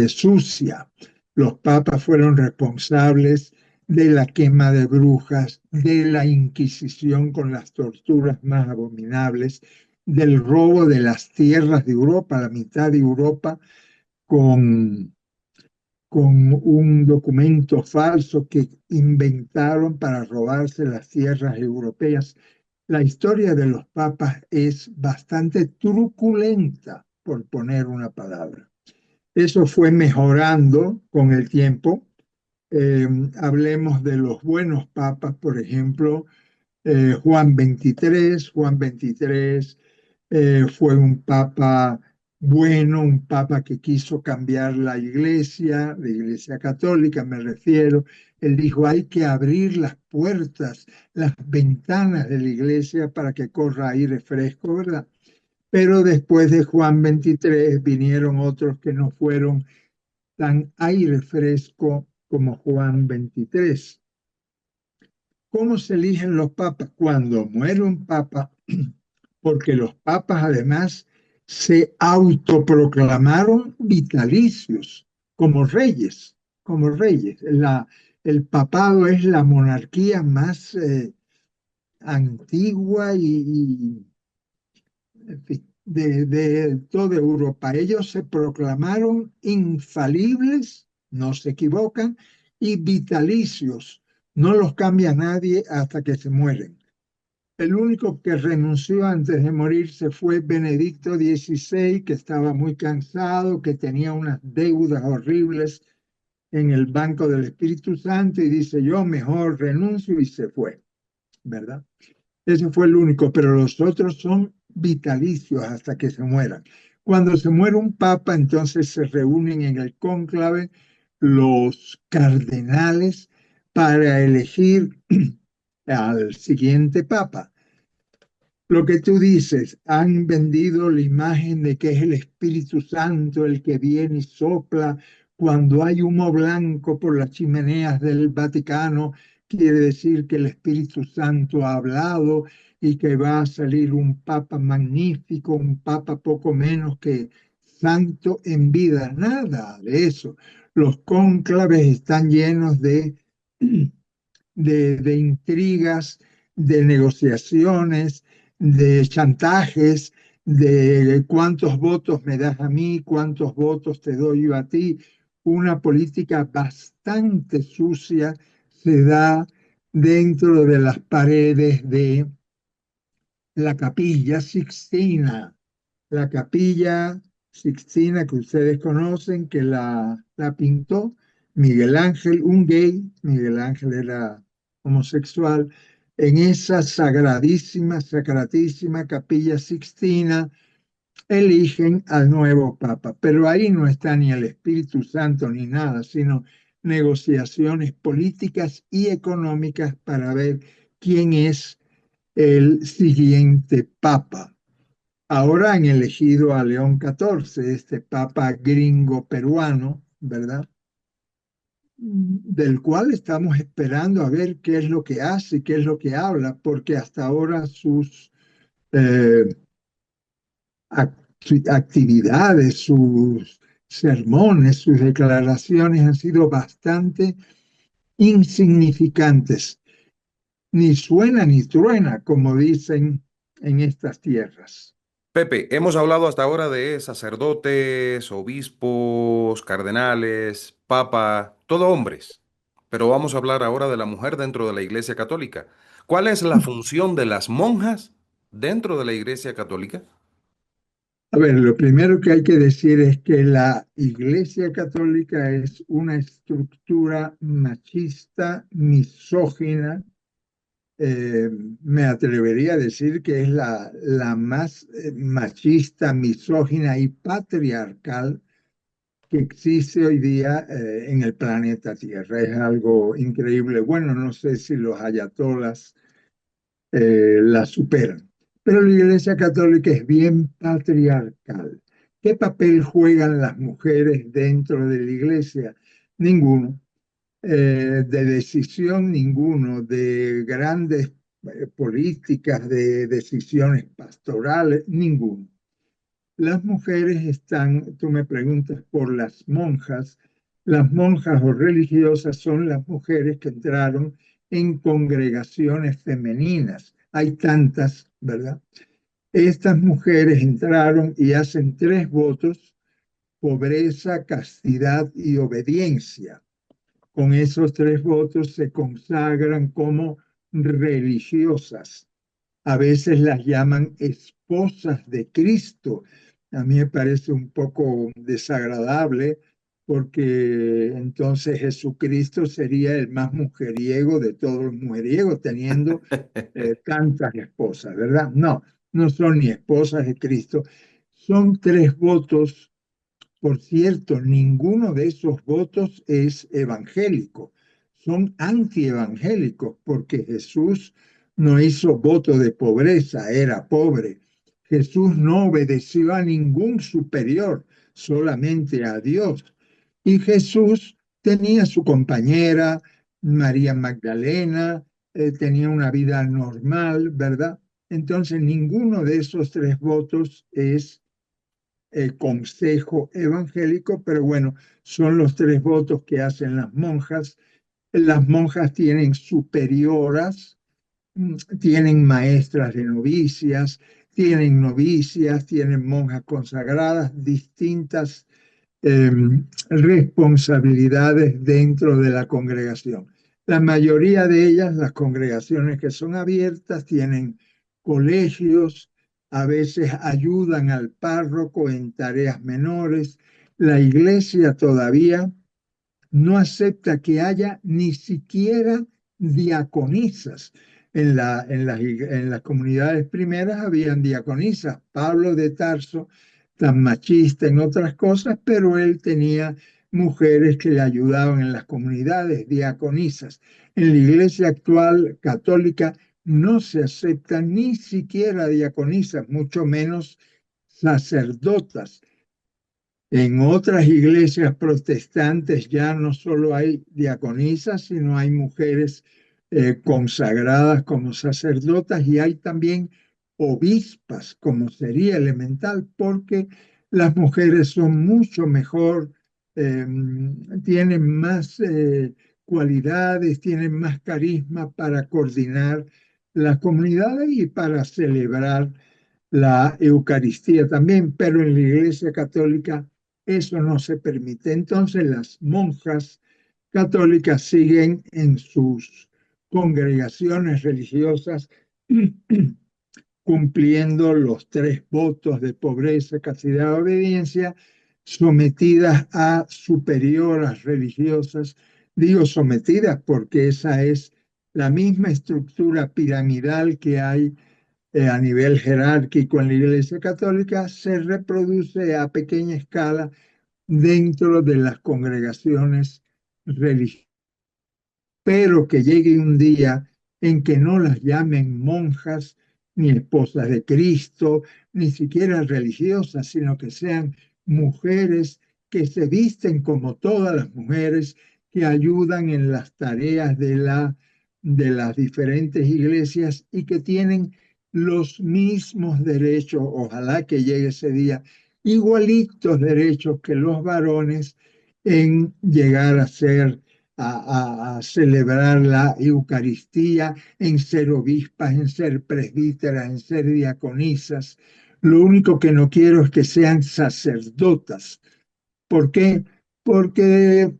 sucia. Los papas fueron responsables de la quema de brujas, de la Inquisición con las torturas más abominables, del robo de las tierras de Europa, la mitad de Europa, con, con un documento falso que inventaron para robarse las tierras europeas. La historia de los papas es bastante truculenta, por poner una palabra. Eso fue mejorando con el tiempo. Hablemos de los buenos papas, por ejemplo, Juan XXIII. Juan XXIII fue un papa bueno, un papa que quiso cambiar la iglesia católica me refiero. Él dijo, hay que abrir las puertas, las ventanas de la iglesia para que corra aire fresco, ¿verdad? Pero después de Juan XXIII vinieron otros que no fueron tan aire fresco como Juan XXIII. ¿Cómo se eligen los papas? Cuando muere un papa, porque los papas además se autoproclamaron vitalicios como reyes, como reyes. El papado es la monarquía más antigua en fin, de toda Europa. Ellos se proclamaron infalibles, no se equivocan, y vitalicios. No los cambia nadie hasta que se mueren. El único que renunció antes de morirse fue Benedicto XVI, que estaba muy cansado, que tenía unas deudas horribles en el Banco del Espíritu Santo y dice, yo mejor renuncio y se fue, ¿verdad? Ese fue el único, pero los otros son vitalicios hasta que se mueran. Cuando se muere un papa, entonces se reúnen en el cónclave los cardenales para elegir al siguiente papa. Lo que tú dices, han vendido la imagen de que es el Espíritu Santo el que viene y sopla cuando hay humo blanco por las chimeneas del Vaticano, quiere decir que el Espíritu Santo ha hablado y que va a salir un papa magnífico, un papa poco menos que santo en vida. Nada de eso. Los cónclaves están llenos de intrigas, de negociaciones, de chantajes, de cuántos votos me das a mí, cuántos votos te doy yo a ti. Una política bastante sucia se da dentro de las paredes de la Capilla Sixtina. La Capilla Sixtina que ustedes conocen, que la pintó Miguel Ángel, un gay. Miguel Ángel era homosexual. En esa sagradísima, sacratísima Capilla Sixtina eligen al nuevo Papa, pero ahí no está ni el Espíritu Santo ni nada, sino negociaciones políticas y económicas para ver quién es el siguiente Papa. Ahora han elegido a León XIV, este papa gringo peruano, ¿verdad? Del cual estamos esperando a ver qué es lo que hace, qué es lo que habla, porque hasta ahora sus eh, actividades, sus sermones, sus declaraciones han sido bastante insignificantes. Ni suena ni truena, como dicen en estas tierras. Pepe, hemos hablado hasta ahora de sacerdotes, obispos, cardenales, papa, todo hombres. Pero vamos a hablar ahora de la mujer dentro de la Iglesia Católica. ¿Cuál es la función de las monjas? dentro de la Iglesia Católica? A ver, lo primero que hay que decir es que la Iglesia Católica es una estructura machista, misógina. eh, Me atrevería a decir que es la más machista, misógina y patriarcal que existe hoy día en el planeta Tierra. Es algo increíble. Bueno, no sé si los ayatolas la superan. Pero la Iglesia Católica es bien patriarcal. ¿Qué papel juegan las mujeres dentro de la Iglesia? Ninguno. De decisión, ninguno. De grandes políticas, de decisiones pastorales, ninguno. Las mujeres están, tú me preguntas por las monjas o religiosas son las mujeres que entraron en congregaciones femeninas. Hay tantas, ¿verdad? Estas mujeres entraron y hacen tres votos: pobreza, castidad y obediencia. Con esos tres votos se consagran como religiosas. A veces las llaman esposas de Cristo. A mí me parece un poco desagradable porque entonces Jesucristo sería el más mujeriego de todos los mujeriegos, teniendo tantas esposas, ¿verdad? No, no son ni esposas de Cristo. Son tres votos. Por cierto, ninguno de esos votos es evangélico. Son antievangélicos porque Jesús no hizo voto de pobreza, era pobre. Jesús no obedeció a ningún superior, solamente a Dios. Y Jesús tenía su compañera, María Magdalena, tenía una vida normal, ¿verdad? Entonces, ninguno de esos tres votos es consejo evangélico, pero bueno, son los tres votos que hacen las monjas. Las monjas tienen superioras, tienen maestras de novicias, tienen monjas consagradas, distintas eh, responsabilidades dentro de la congregación. La mayoría de ellas, las congregaciones que son abiertas, tienen colegios, a veces ayudan al párroco en tareas menores. La iglesia todavía no acepta que haya ni siquiera diaconisas. En las comunidades primeras habían diaconisas. Pablo de Tarso, tan machista en otras cosas, pero él tenía mujeres que le ayudaban en las comunidades, diaconisas. En la iglesia actual católica no se aceptan ni siquiera diaconisas, mucho menos sacerdotas. En otras iglesias protestantes ya no solo hay diaconisas, sino hay mujeres consagradas como sacerdotas y hay también obispas, como sería elemental, porque las mujeres son mucho mejor, eh, tienen más cualidades, tienen más carisma para coordinar las comunidades y para celebrar la Eucaristía también, pero en la Iglesia Católica eso no se permite. Entonces las monjas católicas siguen en sus congregaciones religiosas cumpliendo los tres votos de pobreza, castidad y obediencia, sometidas a superioras religiosas. Digo sometidas porque esa es la misma estructura piramidal que hay a nivel jerárquico en la Iglesia Católica, se reproduce a pequeña escala dentro de las congregaciones religiosas. Pero que llegue un día en que no las llamen monjas, ni esposas de Cristo, ni siquiera religiosas, sino que sean mujeres que se visten como todas las mujeres, que ayudan en las tareas de las diferentes iglesias y que tienen los mismos derechos, ojalá que llegue ese día, igualitos derechos que los varones en llegar a ser a celebrar la Eucaristía, en ser obispas, en ser presbíteras, en ser diaconisas. Lo único que no quiero es que sean sacerdotas. ¿Por qué? Porque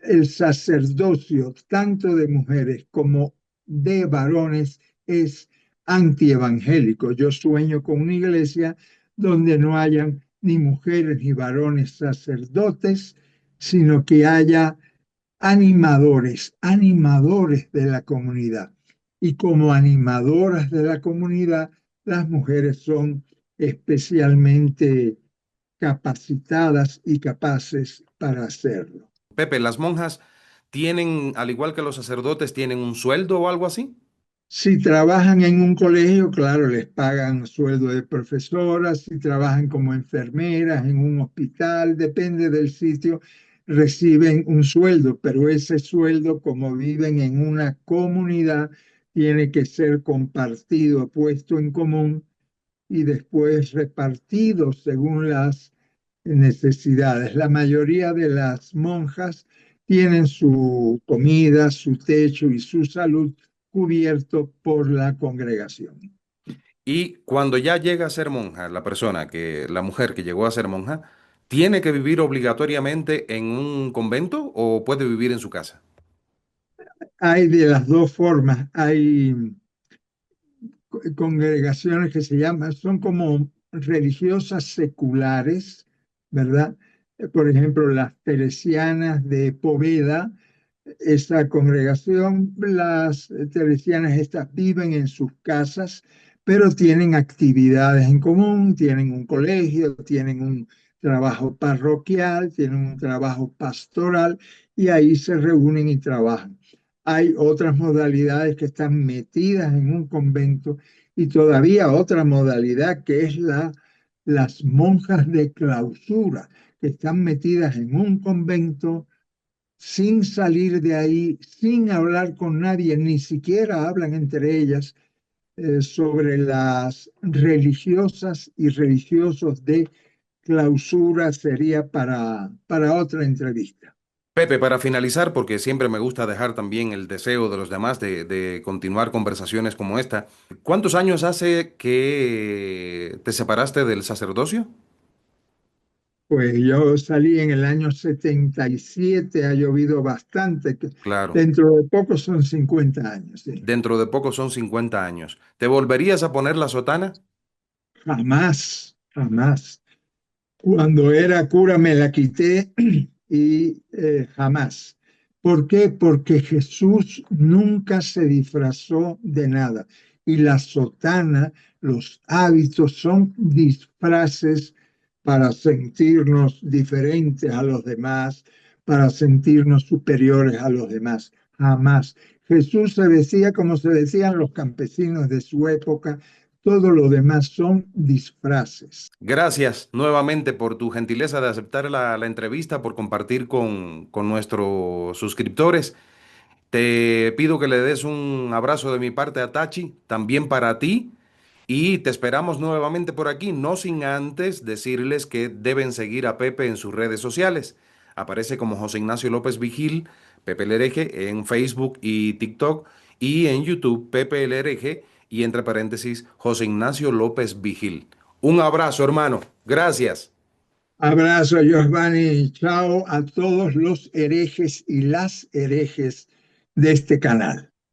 el sacerdocio, tanto de mujeres como de varones, es antievangélico. Yo sueño con una iglesia donde no hayan ni mujeres ni varones sacerdotes, sino que haya animadores, animadores de la comunidad. Y como animadoras de la comunidad, las mujeres son especialmente capacitadas y capaces para hacerlo. Pepe, ¿las monjas tienen, al igual que los sacerdotes, tienen un sueldo o algo así? Si trabajan en un colegio, claro, les pagan sueldo de profesoras. Si trabajan como enfermeras en un hospital, depende del sitio, reciben un sueldo, pero ese sueldo, como viven en una comunidad, tiene que ser compartido, puesto en común y después repartido según las necesidades. La mayoría de las monjas tienen su comida, su techo y su salud cubierto por la congregación. Y cuando ya llega a ser monja, la mujer que llegó a ser monja, ¿tiene que vivir obligatoriamente en un convento o puede vivir en su casa? Hay de las dos formas. Hay congregaciones que se llaman, son como religiosas seculares, ¿verdad? Por ejemplo, las teresianas de Poveda, esta congregación, las teresianas estas viven en sus casas, pero tienen actividades en común, tienen un colegio, tienen un trabajo parroquial, tienen un trabajo pastoral y ahí se reúnen y trabajan. Hay otras modalidades que están metidas en un convento y todavía otra modalidad que es las monjas de clausura, que están metidas en un convento sin salir de ahí, sin hablar con nadie, ni siquiera hablan entre ellas sobre las religiosas y religiosos de clausura, sería para otra entrevista. Pepe, para finalizar, porque siempre me gusta dejar también el deseo de los demás de continuar conversaciones como esta, ¿cuántos años hace que te separaste del sacerdocio? Pues yo salí en el año 77, ha llovido bastante, que Claro, dentro de poco son 50 años, sí. dentro de poco son 50 años. ¿Te volverías a poner la sotana? Jamás, jamás. Cuando era cura me la quité y jamás. ¿Por qué? Porque Jesús nunca se disfrazó de nada. Y la sotana, los hábitos son disfraces para sentirnos diferentes a los demás, para sentirnos superiores a los demás. Jamás. Jesús se decía como se decían los campesinos de su época, todo lo demás son disfraces. Gracias nuevamente por tu gentileza de aceptar la entrevista, por compartir con nuestros suscriptores. Te pido que le des un abrazo de mi parte a Tachi, también para ti, y te esperamos nuevamente por aquí, no sin antes decirles que deben seguir a Pepe en sus redes sociales. Aparece como José Ignacio López Vigil, Pepe el Hereje, en Facebook y TikTok, y en YouTube, Pepe el Hereje, y entre paréntesis, José Ignacio López Vigil. Un abrazo, hermano. Gracias. Abrazo, Giovanni. Chao a todos los herejes y las herejes de este canal.